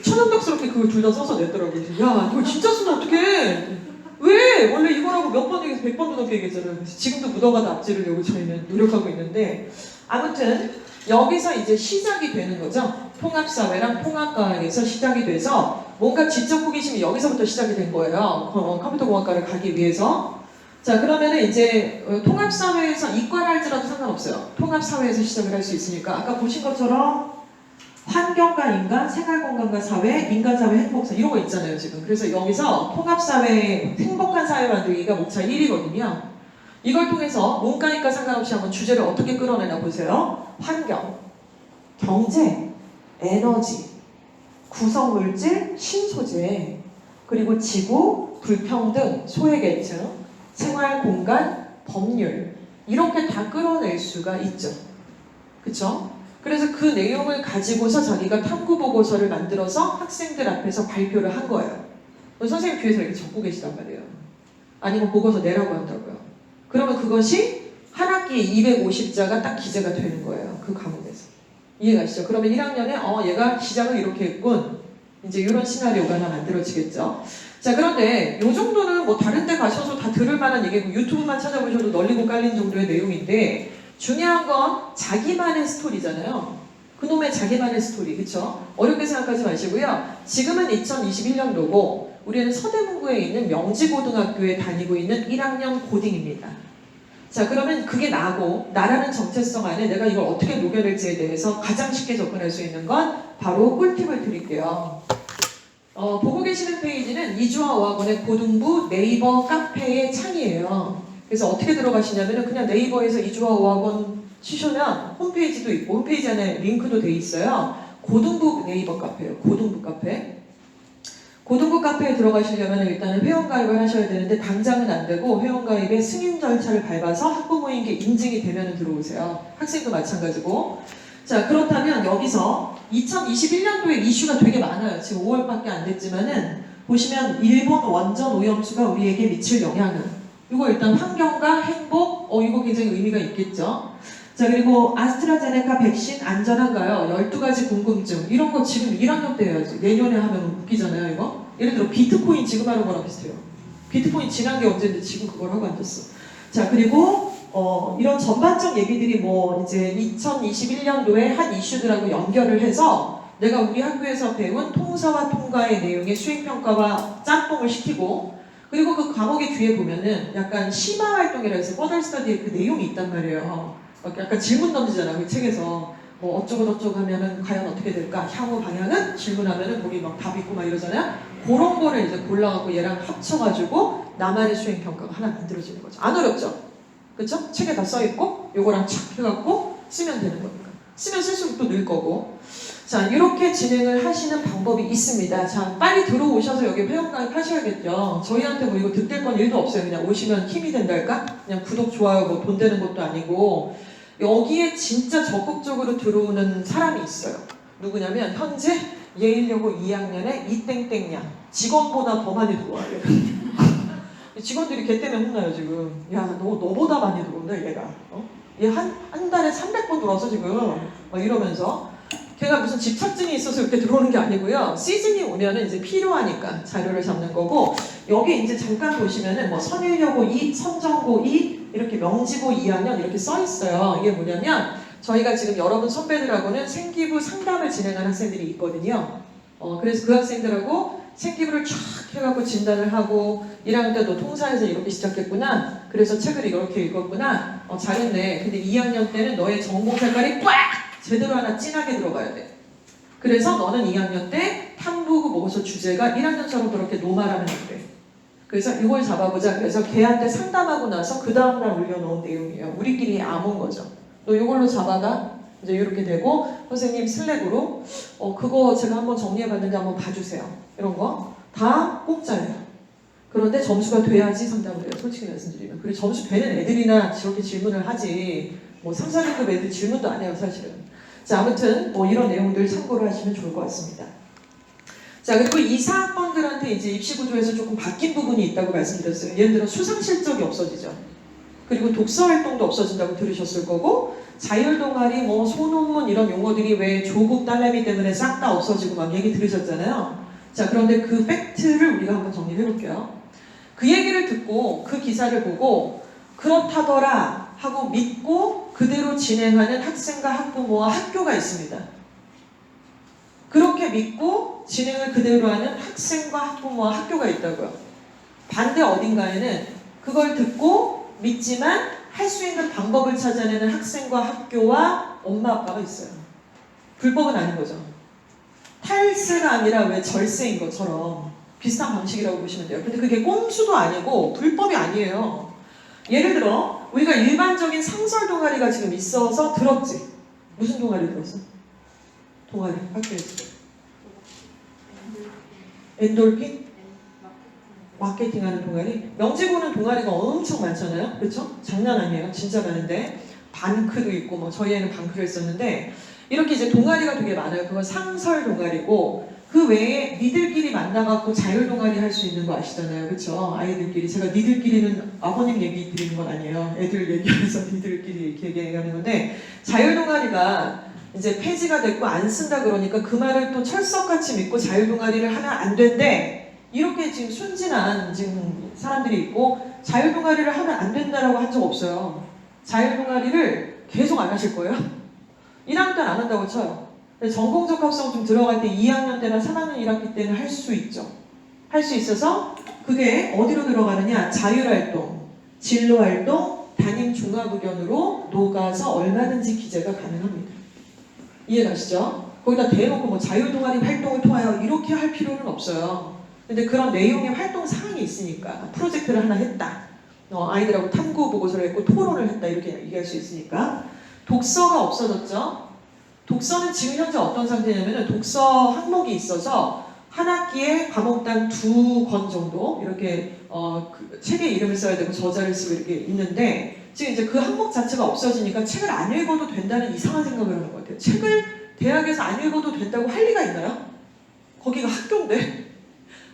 천연덕스럽게 그걸 둘 다 써서 냈더라고요. 야, 이거 진짜 쓰면 어떡해. 왜? 원래 이거라고 몇 번 얘기해서 100번도 넘게 얘기했잖아요. 그래서 지금도 묻어가다 앞지르려고 저희는 노력하고 있는데, 아무튼 여기서 이제 시작이 되는 거죠. 통합사회랑 통합과학에서 시작이 돼서 뭔가 지적 호기심이 여기서부터 시작이 된 거예요. 컴퓨터공학과를 가기 위해서. 자, 그러면은 이제 통합사회에서 이과를 할지라도 상관없어요. 통합사회에서 시작을 할 수 있으니까 아까 보신 것처럼 환경과 인간, 생활공간과 사회, 인간사회, 행복사 이런 거 있잖아요 지금. 그래서 여기서 통합사회, 행복한 사회 만들기가 목차 1이거든요. 이걸 통해서 문과니까 상관없이 한번 주제를 어떻게 끌어내나 보세요. 환경, 경제, 에너지, 구성물질, 신소재, 그리고 지구, 불평등, 소외계층, 생활공간, 법률, 이렇게 다 끌어낼 수가 있죠. 그쵸? 그래서 그 내용을 가지고서 자기가 탐구보고서를 만들어서 학생들 앞에서 발표를 한 거예요. 선생님 뒤에서 이렇게 적고 계시단 말이에요. 아니면 보고서 내라고 한다고요. 그러면 그것이 한 학기에 250자가 딱 기재가 되는 거예요. 그 과목에서. 이해가시죠? 그러면 1학년에 얘가 시작을 이렇게 했군. 이제 이런 시나리오가 하나 만들어지겠죠. 자, 그런데 이 정도는 뭐 다른 데 가셔서 다 들을 만한 얘기고 유튜브만 찾아보셔도 널리고 깔린 정도의 내용인데, 중요한 건 자기만의 스토리잖아요. 그놈의 자기만의 스토리, 그쵸? 어렵게 생각하지 마시고요. 지금은 2021년도고 우리는 서대문구에 있는 명지고등학교에 다니고 있는 1학년 고딩입니다. 자, 그러면 그게 나라는 정체성 안에 내가 이걸 어떻게 녹여낼지에 대해서 가장 쉽게 접근할 수 있는 건 바로 꿀팁을 드릴게요. 보고 계시는 페이지는 이주아 어학원의 고등부 네이버 카페의 창이에요. 그래서 어떻게 들어가시냐면 그냥 네이버에서 이주아 어학원 치시면 홈페이지도 있고 홈페이지 안에 링크도 돼 있어요. 고등부 네이버 카페예요. 고등부 카페. 고등부 카페에 들어가시려면 일단은 회원가입을 하셔야 되는데 당장은 안 되고 회원가입의 승인 절차를 밟아서 학부모인 게 인증이 되면 들어오세요. 학생도 마찬가지고. 자, 그렇다면 여기서 2021년도에 이슈가 되게 많아요. 지금 5월밖에 안 됐지만은 보시면 일본 원전 오염수가 우리에게 미칠 영향은, 이거 일단 환경과 행복, 이거 굉장히 의미가 있겠죠. 자, 그리고 아스트라제네카 백신 안전한가요? 12가지 궁금증. 이런 거 지금 1학년 때 해야지. 내년에 하면 웃기잖아요, 이거? 예를 들어 비트코인 지금 하는 거랑 비슷해요. 비트코인 지난 게 언제인데 지금 그걸 하고 앉았어. 자, 그리고 이런 전반적 얘기들이 뭐 이제 2021년도에 한 이슈들하고 연결을 해서 내가 우리 학교에서 배운 통사와 통과의 내용의 수행평가와 짬뽕을 시키고, 그리고 그 과목의 뒤에 보면은 약간 심화활동이라 해서 뻗을 스터디의 그 내용이 있단 말이에요. 약간 질문 던지잖아, 그 책에서. 뭐 어쩌고 하면은 과연 어떻게 될까? 향후 방향은 질문하면은 거기 막 답 있고 막 이러잖아요. 그런 거를 이제 골라갖고 얘랑 합쳐가지고 나만의 수행 평가가 하나 만들어지는 거죠. 안 어렵죠? 그쵸? 책에 다 써있고 요거랑 착 해갖고 쓰면 되는 거니까. 쓰면 쓸수록 또 늘 거고. 자, 이렇게 진행을 하시는 방법이 있습니다. 자, 빨리 들어오셔서 여기 회원가입 하셔야겠죠. 저희한테 뭐 이거 득될 건 1도 없어요. 그냥 오시면 힘이 된달까? 그냥 구독, 좋아요 뭐 돈 되는 것도 아니고 여기에 진짜 적극적으로 들어오는 사람이 있어요. 누구냐면 현재 예일여고 2학년의 이땡땡양 직원보다 더 많이 들어와요. 직원들이 걔 때문에 혼나요 지금. 야, 너보다 많이 들어온다 얘가. 얘 한 달에 300번 들어와서 지금 막 이러면서 걔가 무슨 집착증이 있어서 이렇게 들어오는 게 아니고요. 시즌이 오면은 이제 필요하니까 자료를 잡는 거고 여기 이제 잠깐 보시면은 뭐 선일여고 2, 선정고 2 이렇게 명지고 2학년 이렇게 써 있어요. 이게 뭐냐면 저희가 지금 여러분 선배들하고는 생기부 상담을 진행하는 학생들이 있거든요. 그래서 그 학생들하고 생기부를 쫙 해갖고 진단을 하고 1학년 때 너 통사에서 이렇게 시작했구나. 그래서 책을 이렇게 읽었구나. 잘했네. 근데 2학년 때는 너의 전공 색깔이 꽉 제대로 하나 진하게 들어가야 돼. 그래서 너는 2학년 때 탐구고 보고서 주제가 1학년처럼 그렇게 노말하면 안 돼. 그래서 이걸 잡아보자. 그래서 걔한테 상담하고 나서 그 다음날 올려놓은 내용이에요. 우리끼리 암온 거죠. 너 이걸로 잡아가. 이제 이렇게 되고 선생님 슬랙으로 그거 제가 한번 정리해봤는데 한번 봐주세요. 이런 거 다 공짜예요. 그런데 점수가 돼야지 상담을 해요. 솔직히 말씀드리면. 그리고 점수 되는 애들이나 저렇게 질문을 하지 뭐 3, 4등급 애들 질문도 안 해요 사실은. 자, 아무튼 뭐 이런 내용들 참고를 하시면 좋을 것 같습니다. 자, 그리고 2, 4학번들한테 이제 입시 구조에서 조금 바뀐 부분이 있다고 말씀드렸어요. 예를 들어 수상 실적이 없어지죠. 그리고 독서 활동도 없어진다고 들으셨을 거고 자율 동아리, 뭐 소논문 이런 용어들이 왜 조국 딸내미 때문에 싹 다 없어지고 막 얘기 들으셨잖아요. 자, 그런데 그 팩트를 우리가 한번 정리해 볼게요. 그 얘기를 듣고 그 기사를 보고 그렇다더라 하고 믿고 그대로 진행하는 학생과 학부모와 학교가 있습니다. 그렇게 믿고 진행을 그대로 하는 학생과 학부모와 학교가 있다고요. 반대 어딘가에는 그걸 듣고 믿지만 할 수 있는 방법을 찾아내는 학생과 학교와 엄마 아빠가 있어요. 불법은 아닌 거죠. 탈세가 아니라 왜 절세인 것처럼 비슷한 방식이라고 보시면 돼요. 근데 그게 꼼수도 아니고 불법이 아니에요. 예를 들어 우리가 일반적인 상설 동아리가 지금 있어서 들었지. 무슨 동아리 들었어? 동아리 학교에서 엔돌핀? 마케팅하는 동아리? 명지고는 동아리가 엄청 많잖아요. 그렇죠? 장난 아니에요. 진짜 많은데 반크도 있고 뭐 저희 애는 반크를 했었는데 이렇게 이제 동아리가 되게 많아요. 그건 상설 동아리고 그 외에 니들끼리 만나갖고 자율 동아리 할 수 있는 거 아시잖아요. 그렇죠? 아이들끼리. 제가 니들끼리는 아버님 얘기 드리는 건 아니에요. 애들 얘기하면서 니들끼리 이렇게 얘기하는 건데 자율 동아리가 이제 폐지가 됐고 안 쓴다 그러니까 그 말을 또 철석같이 믿고 자율 동아리를 하면 안 된대. 이렇게 지금 순진한 지금 사람들이 있고 자율 동아리를 하면 안 된다라고 한 적 없어요. 자율 동아리를 계속 안 하실 거예요. 1학년 때는 안 한다고 쳐요. 전공적 합성 좀 들어갈 때 2학년 때나 3학년 1학기 때는 할 수 있죠. 할 수 있어서 그게 어디로 들어가느냐? 자율활동, 진로활동, 담임 종합의견으로 녹아서 얼마든지 기재가 가능합니다. 이해가시죠? 거기다 대놓고 뭐 자율동아리 활동을 통하여 이렇게 할 필요는 없어요. 근데 그런 내용의 활동 사항이 있으니까 프로젝트를 하나 했다. 아이들하고 탐구 보고서를 했고 토론을 했다. 이렇게 얘기할 수 있으니까 독서가 없어졌죠. 독서는 지금 현재 어떤 상태냐면은 독서 항목이 있어서 한 학기에 과목당 2권 정도 이렇게 그 책의 이름을 써야 되고 저자를 쓰고 이렇게 있는데 지금 이제 그 항목 자체가 없어지니까 책을 안 읽어도 된다는 이상한 생각을 하는 것 같아요. 책을 대학에서 안 읽어도 된다고 할 리가 있나요? 거기가 학교인데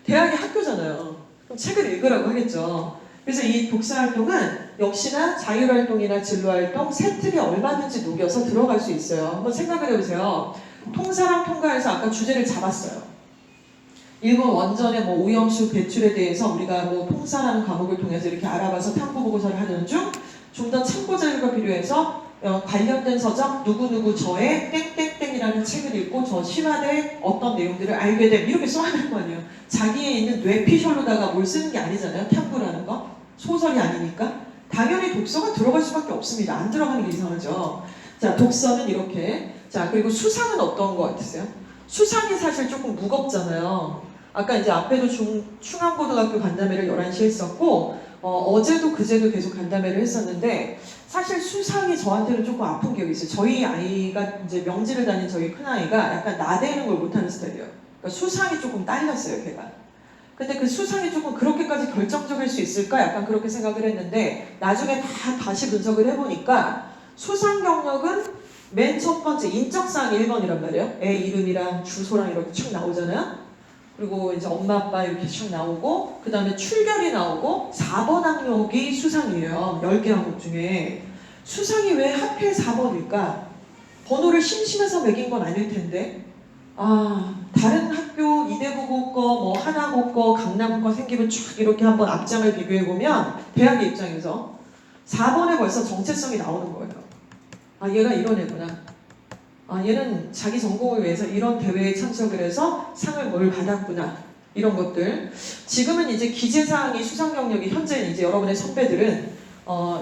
대학이 학교잖아요. 그럼 책을 읽으라고 하겠죠. 그래서 이 독서활동은 역시나 자율활동이나 진로활동 세 틀에 얼마든지 녹여서 들어갈 수 있어요. 한번 생각을 해보세요. 통사랑 통과해서 아까 주제를 잡았어요. 일본 원전의 뭐 오염수 배출에 대해서 우리가 뭐 통사라는 과목을 통해서 이렇게 알아봐서 탐구 보고서를 하는 중 좀 더 참고 자료가 필요해서 관련된 서적 누구누구 저의 땡땡땡이라는 책을 읽고 저 신화대 어떤 내용들을 알게 됨 이렇게 써야 될 거 아니에요. 자기에 있는 뇌피셜로다가 뭘 쓰는 게 아니잖아요. 탐구라는 거. 소설이 아니니까. 당연히 독서가 들어갈 수밖에 없습니다. 안 들어가는 게 이상하죠. 자, 독서는 이렇게 자, 그리고 수상은 어떤 것 같으세요? 수상이 사실 조금 무겁잖아요. 아까 이제 앞에도 충암고등학교 간담회를 11시에 했었고, 어제도 그제도 계속 간담회를 했었는데, 사실 수상이 저한테는 조금 아픈 기억이 있어요. 저희 아이가 이제 명지를 다닌 저희 큰아이가 약간 나대는 걸 못하는 스타일이에요. 그러니까 수상이 조금 딸렸어요, 걔가. 근데 그 수상이 조금 그렇게까지 결정적일 수 있을까? 약간 그렇게 생각을 했는데, 나중에 다시 분석을 해보니까, 수상 경력은 맨 첫 번째 인적사항 1번이란 말이에요. 애 이름이랑 주소랑 이렇게 쭉 나오잖아요. 그리고 이제 엄마 아빠 이렇게 쭉 나오고 그 다음에 출결이 나오고 4번 항목이 수상이에요. 10개 항목 중에. 수상이 왜 하필 4번일까? 번호를 심심해서 매긴 건 아닐 텐데 다른 학교 이대부고 거, 뭐 하나고 거, 강남 거 생기면 쭉 이렇게 한번 앞장을 비교해보면 대학의 입장에서 4번에 벌써 정체성이 나오는 거예요. 얘가 이런 애구나. 얘는 자기 전공을 위해서 이런 대회에 참석을 해서 상을 뭘 받았구나. 이런 것들. 지금은 이제 기재사항이 수상 경력이 현재 이제 여러분의 선배들은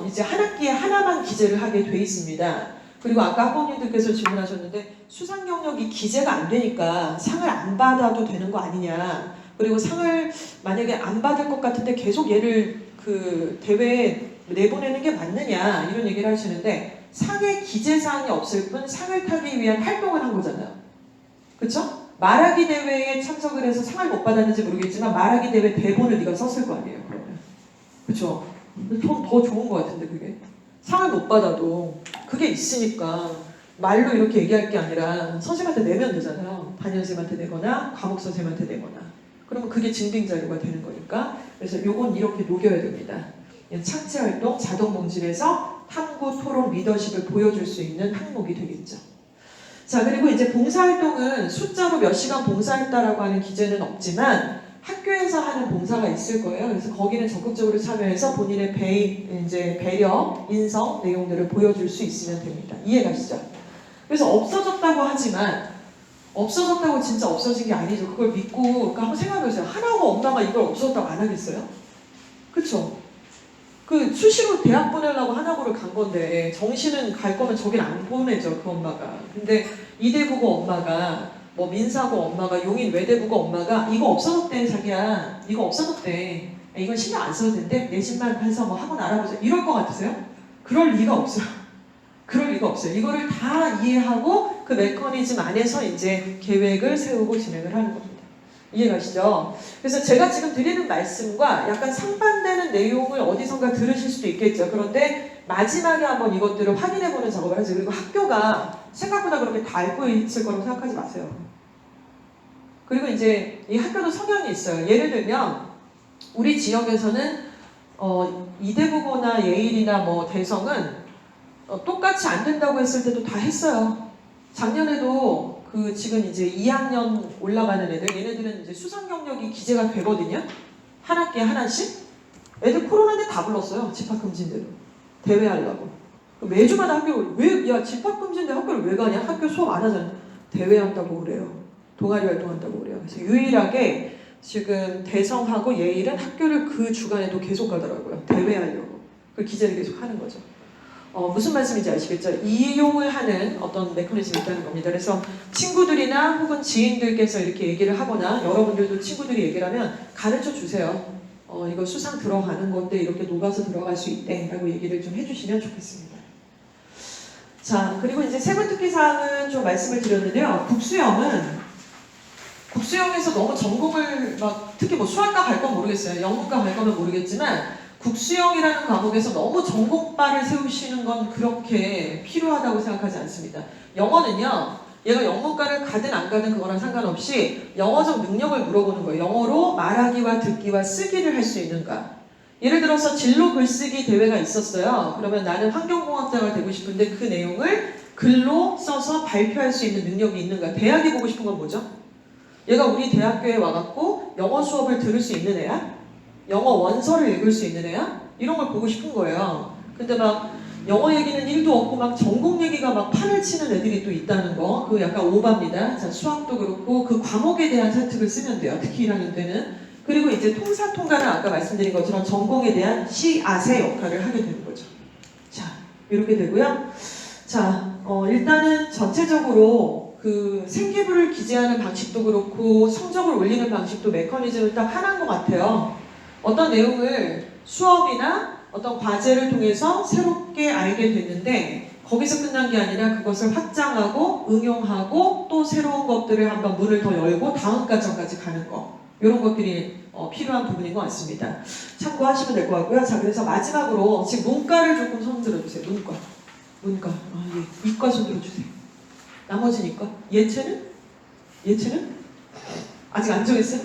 이제 한 학기에 하나만 기재를 하게 돼 있습니다. 그리고 아까 학부모님들께서 질문하셨는데 수상 경력이 기재가 안 되니까 상을 안 받아도 되는 거 아니냐. 그리고 상을 만약에 안 받을 것 같은데 계속 얘를 그 대회에 내보내는 게 맞느냐 이런 얘기를 하시는데 상에 기재사항이 없을 뿐 상을 타기 위한 활동을 한 거잖아요. 그쵸? 말하기 대회에 참석을 해서 상을 못 받았는지 모르겠지만 말하기 대회 대본을 네가 썼을 거 아니에요. 그러면. 그쵸? 더 좋은 거 같은데 그게. 상을 못 받아도 그게 있으니까 말로 이렇게 얘기할 게 아니라 선생님한테 내면 되잖아요. 담임선생님한테 내거나 과목 선생님한테 내거나. 그러면 그게 증빙자료가 되는 거니까. 그래서 요건 이렇게 녹여야 됩니다. 창체활동, 자동봉진에서 탐구, 토론, 리더십을 보여줄 수 있는 항목이 되겠죠. 자, 그리고 이제 봉사활동은 숫자로 몇 시간 봉사했다라고 하는 기재는 없지만 학교에서 하는 봉사가 있을 거예요. 그래서 거기는 적극적으로 참여해서 본인의 배려, 인성 내용들을 보여줄 수 있으면 됩니다. 이해가시죠? 그래서 없어졌다고 하지만 없어졌다고 진짜 없어진 게 아니죠. 그걸 믿고 그러니까 한번 생각해보세요. 하나고 엄마가 이걸 없어졌다고 안 하겠어요? 그쵸? 그 수시로 대학 보내려고 하나고를 간 건데 정시는 갈 거면 저길 안 보내죠 그 엄마가. 근데 이대부고 엄마가 뭐 민사고 엄마가 용인 외대부고 엄마가 이거 없어졌대 자기야 이거 없어졌대 이건 신경 안 써도 된대 내신만 해서 뭐 학원 알아보자 이럴 것 같으세요? 그럴 리가 없어요. 그럴 리가 없어요. 이거를 다 이해하고 그 메커니즘 안에서 이제 계획을 세우고 진행을 하는 겁니다. 이해가시죠? 그래서 제가 지금 드리는 말씀과 약간 상반되는 내용을 어디선가 들으실 수도 있겠죠. 그런데 마지막에 한번 이것들을 확인해보는 작업을 하죠. 그리고 학교가 생각보다 그렇게 다 알고 있을 거라고 생각하지 마세요. 그리고 이제 이 학교도 성향이 있어요. 예를 들면 우리 지역에서는 이대부고나 예일이나 뭐 대성은 똑같이 안 된다고 했을 때도 다 했어요. 작년에도 그 지금 이제 2학년 올라가는 애들 얘네들은 이제 수상 경력이 기재가 되거든요. 한 학기에 하나씩. 애들 코로나인데 다 불렀어요. 집합금지인데도 대회하려고. 매주마다 학교 야 집합금지인데 학교를 왜 가냐? 학교 수업 안 하잖아. 대회한다고 그래요. 동아리 활동한다고 그래요. 그래서 유일하게 지금 대성하고 예일은 학교를 그 주간에도 계속 가더라고요. 대회하려고. 그 기재를 계속 하는 거죠. 무슨 말씀인지 아시겠죠? 이용을 하는 어떤 메커니즘이 있다는 겁니다. 그래서 친구들이나 혹은 지인들께서 이렇게 얘기를 하거나 여러분들도 친구들이 얘기를 하면 가르쳐 주세요. 이거 수상 들어가는 건데 이렇게 녹아서 들어갈 수 있대 라고 얘기를 좀 해주시면 좋겠습니다. 자, 그리고 이제 세부 특기사항은 좀 말씀을 드렸는데요. 국수형에서 너무 전공을 특히 뭐 수학과 갈 건 모르겠어요. 영문과 갈 거면 모르겠지만 국수형이라는 과목에서 너무 전공바를 세우시는 건 그렇게 필요하다고 생각하지 않습니다. 영어는요, 얘가 영문과를 가든 안 가든 그거랑 상관없이 영어적 능력을 물어보는 거예요. 영어로 말하기와 듣기와 쓰기를 할 수 있는가. 예를 들어서 진로 글쓰기 대회가 있었어요. 그러면 나는 환경공학자가 되고 싶은데 그 내용을 글로 써서 발표할 수 있는 능력이 있는가. 대학이 보고 싶은 건 뭐죠? 얘가 우리 대학교에 와갖고 영어 수업을 들을 수 있는 애야? 영어 원서를 읽을 수 있는 애야? 이런 걸 보고 싶은 거예요. 근데 막 영어 얘기는 1도 없고 막 전공 얘기가 막 판을 치는 애들이 또 있다는 거. 그거 약간 오바입니다. 자, 수학도 그렇고 그 과목에 대한 설득을 쓰면 돼요. 특히 1학년 때는. 그리고 이제 통사통과는 아까 말씀드린 것처럼 전공에 대한 시아세 역할을 하게 되는 거죠. 자, 이렇게 되고요. 자, 일단은 전체적으로 그 생기부를 기재하는 방식도 그렇고 성적을 올리는 방식도 메커니즘은 딱 하나인 것 같아요. 어떤 내용을 수업이나 어떤 과제를 통해서 새롭게 알게 됐는데 거기서 끝난 게 아니라 그것을 확장하고 응용하고 또 새로운 것들을 한번 문을 더 열고 다음 과정까지 가는 거, 이런 것들이 필요한 부분인 것 같습니다. 참고하시면 될 것 같고요. 자, 그래서 마지막으로 지금 문과를 조금 손 들어주세요. 문과. 예. 이과 손 들어주세요. 나머지는 이과. 예체는? 아직 안 정했어요?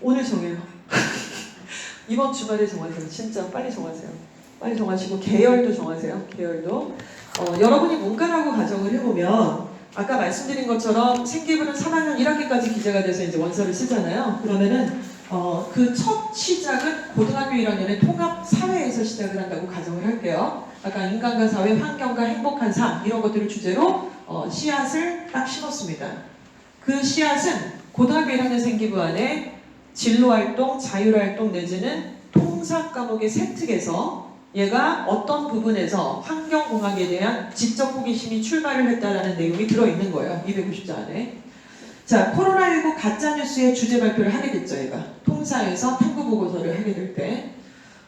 오늘 정해요. 이번 주말에 정하세요. 진짜 빨리 정하세요. 빨리 정하시고 계열도 정하세요. 계열도. 여러분이 문과라고 가정을 해보면 아까 말씀드린 것처럼 생기부는 3학년 1학기까지 기재가 돼서 이제 원서를 쓰잖아요. 그러면은 그 첫 시작은 고등학교 1학년의 통합 사회에서 시작을 한다고 가정을 할게요. 아까 인간과 사회, 환경과 행복한 삶 이런 것들을 주제로 씨앗을 딱 심었습니다. 그 씨앗은 고등학교 1학년 생기부 안에 진로활동, 자율활동 내지는 통사 과목의 세특에서 얘가 어떤 부분에서 환경공학에 대한 지적 호기심이 출발을 했다라는 내용이 들어있는 거예요. 290자 안에. 자, 코로나19 가짜뉴스의 주제 발표를 하게 됐죠. 얘가 통사에서 탐구보고서를 하게 될 때.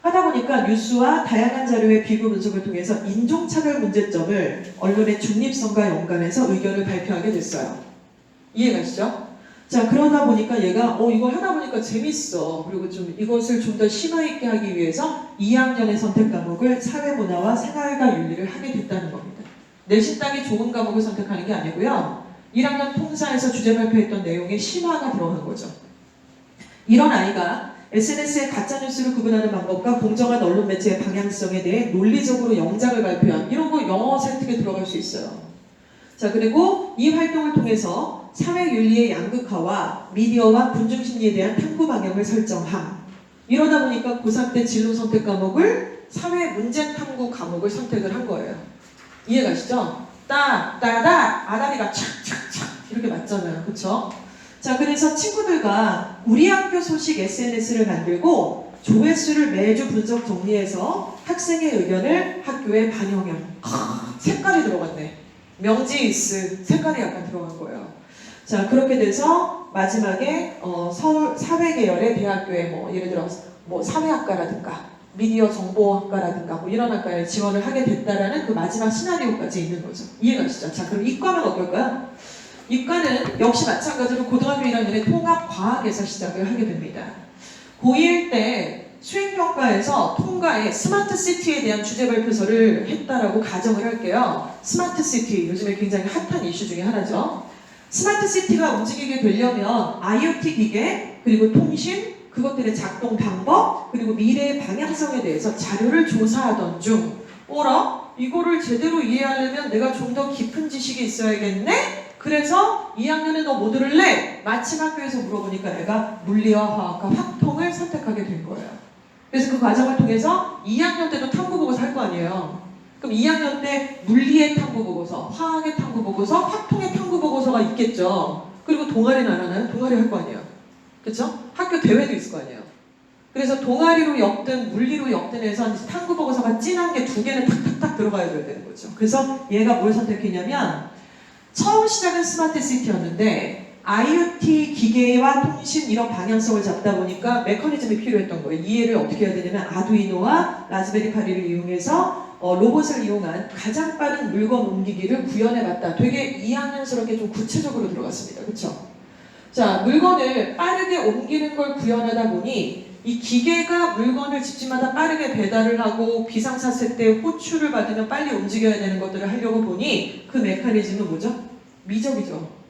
하다 보니까 뉴스와 다양한 자료의 비교 분석을 통해서 인종차별 문제점을 언론의 중립성과 연관해서 의견을 발표하게 됐어요. 이해가시죠? 자, 그러다 보니까 얘가 이걸 하다 보니까 재밌어. 그리고 좀 이것을 좀 더 심화 있게 하기 위해서 2학년의 선택 과목을 사회문화와 생활과 윤리를 하게 됐다는 겁니다. 내신 따기 좋은 과목을 선택하는 게 아니고요. 1학년 통사에서 주제 발표했던 내용에 심화가 들어간 거죠. 이런 아이가 SNS의 가짜뉴스를 구분하는 방법과 공정한 언론 매체의 방향성에 대해 논리적으로 영작을 발표한 이런 거 영어 세특에 들어갈 수 있어요. 자, 그리고 이 활동을 통해서 사회윤리의 양극화와 미디어와 군중심리에 대한 탐구 방향을 설정함. 이러다 보니까 고3 때 진로 선택 과목을 사회 문제 탐구 과목을 선택을 한 거예요. 이해가시죠? 아다리가 착착착 이렇게 맞잖아요. 그쵸? 자, 그래서 친구들과 우리 학교 소식 SNS를 만들고 조회수를 매주 분석 정리해서 학생의 의견을 학교에 반영한. 색깔이 들어갔네. 명지이스 색깔이 약간 들어간 거예요. 자, 그렇게 돼서 마지막에 서울 사회계열의 대학교에 예를 들어 사회학과라든가 미디어 정보학과라든가 이런 학과에 지원을 하게 됐다라는 그 마지막 시나리오까지 있는 거죠. 이해가시죠? 자, 그럼 이과는 어떨까요? 이과는 역시 마찬가지로 고등학교 1학년의 통합과학에서 시작을 하게 됩니다. 고1 때 수행평가에서 통과에 스마트시티에 대한 주제 발표서를 했다라고 가정을 할게요. 스마트시티, 요즘에 굉장히 핫한 이슈 중에 하나죠. 스마트시티가 움직이게 되려면 IoT 기계, 그리고 통신, 그것들의 작동 방법, 그리고 미래의 방향성에 대해서 자료를 조사하던 중 이거를 제대로 이해하려면 내가 좀 더 깊은 지식이 있어야겠네? 그래서 2학년에 너 뭐 들을래? 마침 학교에서 물어보니까 내가 물리와 화학과 확통을 선택하게 된 거예요. 그래서 그 과정을 통해서 2학년 때도 탐구보고서 할 거 아니에요. 그럼 2학년 때 물리의 탐구보고서, 화학의 탐구보고서, 확통의 탐구보고서가 있겠죠. 그리고 동아리는 안 하나요? 동아리 할 거 아니에요. 그렇죠? 학교 대회도 있을 거 아니에요. 그래서 동아리로 엮든 물리로 엮든 해서 탐구보고서가 진한 게 2개는 탁탁탁 들어가야 되는 거죠. 그래서 얘가 뭘 선택했냐면 처음 시작은 스마트시티였는데 IoT 기계와 통신 이런 방향성을 잡다 보니까 메커니즘이 필요했던 거예요. 이해를 어떻게 해야 되냐면 아두이노와 라즈베리 파리를 이용해서 로봇을 이용한 가장 빠른 물건 옮기기를 구현해봤다. 되게 2학년스럽게 좀 구체적으로 들어갔습니다. 그렇죠? 자, 물건을 빠르게 옮기는 걸 구현하다 보니 이 기계가 물건을 집집마다 빠르게 배달을 하고 비상사태 때 호출을 받으면 빨리 움직여야 되는 것들을 하려고 보니 그 메커니즘은 뭐죠? 미적이죠.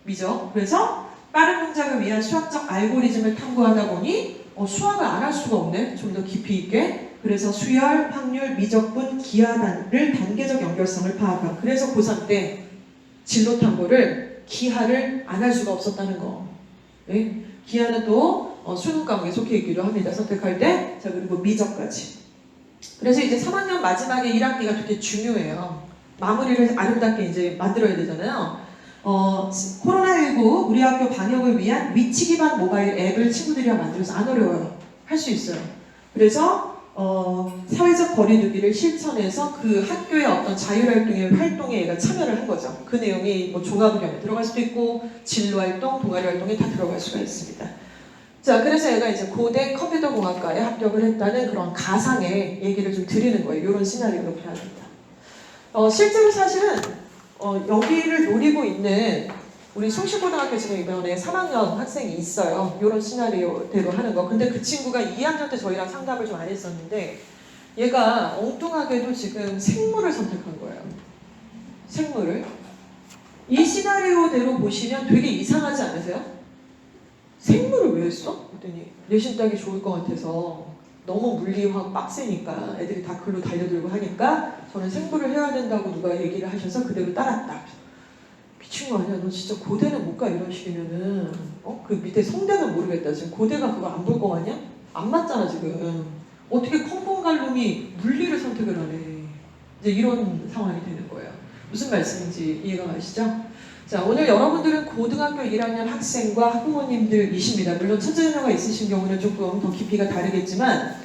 미적. 그래서 빠른 동작을 위한 수학적 알고리즘을 탐구하다 보니 수학을 안 할 수가 없네. 좀 더 깊이 있게. 그래서 수열, 확률, 미적분, 기하를 단계적 연결성을 파악함. 그래서 고3 때 진로 탐구를 기하를 안 할 수가 없었다는 거. 네? 기하는 또 수능 과목에 속해 있기도 합니다. 선택할 때. 자, 그리고 미적까지. 그래서 이제 3학년 마지막에 1학기가 되게 중요해요. 마무리를 아름답게 이제 만들어야 되잖아요. 코로나19 우리 학교 방역을 위한 위치 기반 모바일 앱을 친구들이랑 만들어서 안 어려워요. 할 수 있어요. 그래서 사회적 거리두기를 실천해서 그 학교의 어떤 활동에 얘가 참여를 한 거죠. 그 내용이 뭐 종합의견에 들어갈 수도 있고 진로활동, 동아리활동에 다 들어갈 수가 있습니다. 자, 그래서 얘가 이제 고대 컴퓨터공학과에 합격을 했다는 그런 가상의 얘기를 좀 드리는 거예요. 이런 시나리오로 봐야 된다. 실제로 사실은 여기를 노리고 있는 우리 숭실고등학교 지금 이번에 3학년 학생이 있어요. 이런 시나리오대로 하는 거. 근데 그 친구가 2학년 때 저희랑 상담을 좀 안 했었는데 얘가 엉뚱하게도 지금 생물을 선택한 거예요. 생물을. 이 시나리오대로 보시면 되게 이상하지 않으세요? 생물을 왜 했어? 그랬더니 내신 따기 좋을 것 같아서 너무 물리학 빡세니까 애들이 다 글로 달려들고 하니까 저는 생물을 해야 된다고 누가 얘기를 하셔서 그대로 따랐다. 미친 거 아니야? 너 진짜 고대는 못 가 이런 식이면은 그 밑에 성대는 모르겠다. 지금 고대가 그거 안 볼 거 아니야? 안 맞잖아 지금. 어떻게 컴봉갈lum이 물리를 선택을 하네. 이제 이런 상황이 되는 거예요. 무슨 말씀인지 이해가 가시죠? 자, 오늘 여러분들은 고등학교 1학년 학생과 학부모님들이십니다. 물론 천재자녀가 있으신 경우는 조금 더 깊이가 다르겠지만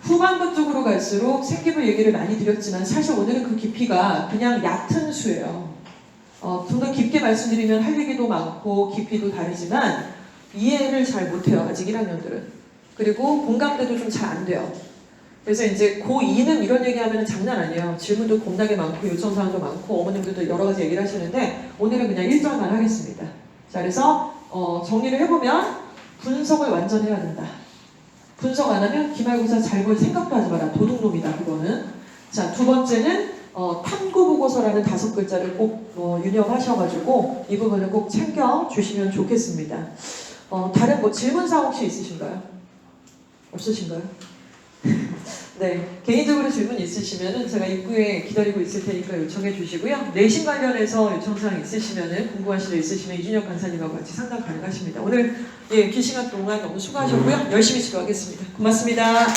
후반부 쪽으로 갈수록 생기부 얘기를 많이 드렸지만 사실 오늘은 그 깊이가 그냥 얕은 수예요. 좀 더 깊게 말씀드리면 할 얘기도 많고 깊이도 다르지만 이해를 잘 못해요. 아직 1학년들은. 그리고 공감대도 좀 잘 안 돼요. 그래서 이제 고2는 이런 얘기하면 장난 아니에요. 질문도 겁나게 많고 요청사항도 많고 어머님들도 여러 가지 얘기를 하시는데 오늘은 그냥 1절만 하겠습니다. 자, 그래서 정리를 해보면 분석을 완전 해야 된다. 분석 안 하면 기말고사 잘 볼 생각도 하지 마라. 도둑놈이다 그거는. 자, 두 번째는 탐구보고서라는 5글자를 꼭 유념하셔가지고 이 부분을 꼭 챙겨주시면 좋겠습니다. 다른 뭐 질문사항 혹시 있으신가요? 없으신가요? 네, 개인적으로 질문 있으시면은 제가 입구에 기다리고 있을 테니까 요청해 주시고요. 내신 관련해서 요청사항 있으시면은 궁금하신 점 있으시면 이준혁 간사님하고 같이 상담 가능하십니다. 오늘 긴 시간 동안 너무 수고하셨고요. 열심히 치료하겠습니다. 고맙습니다.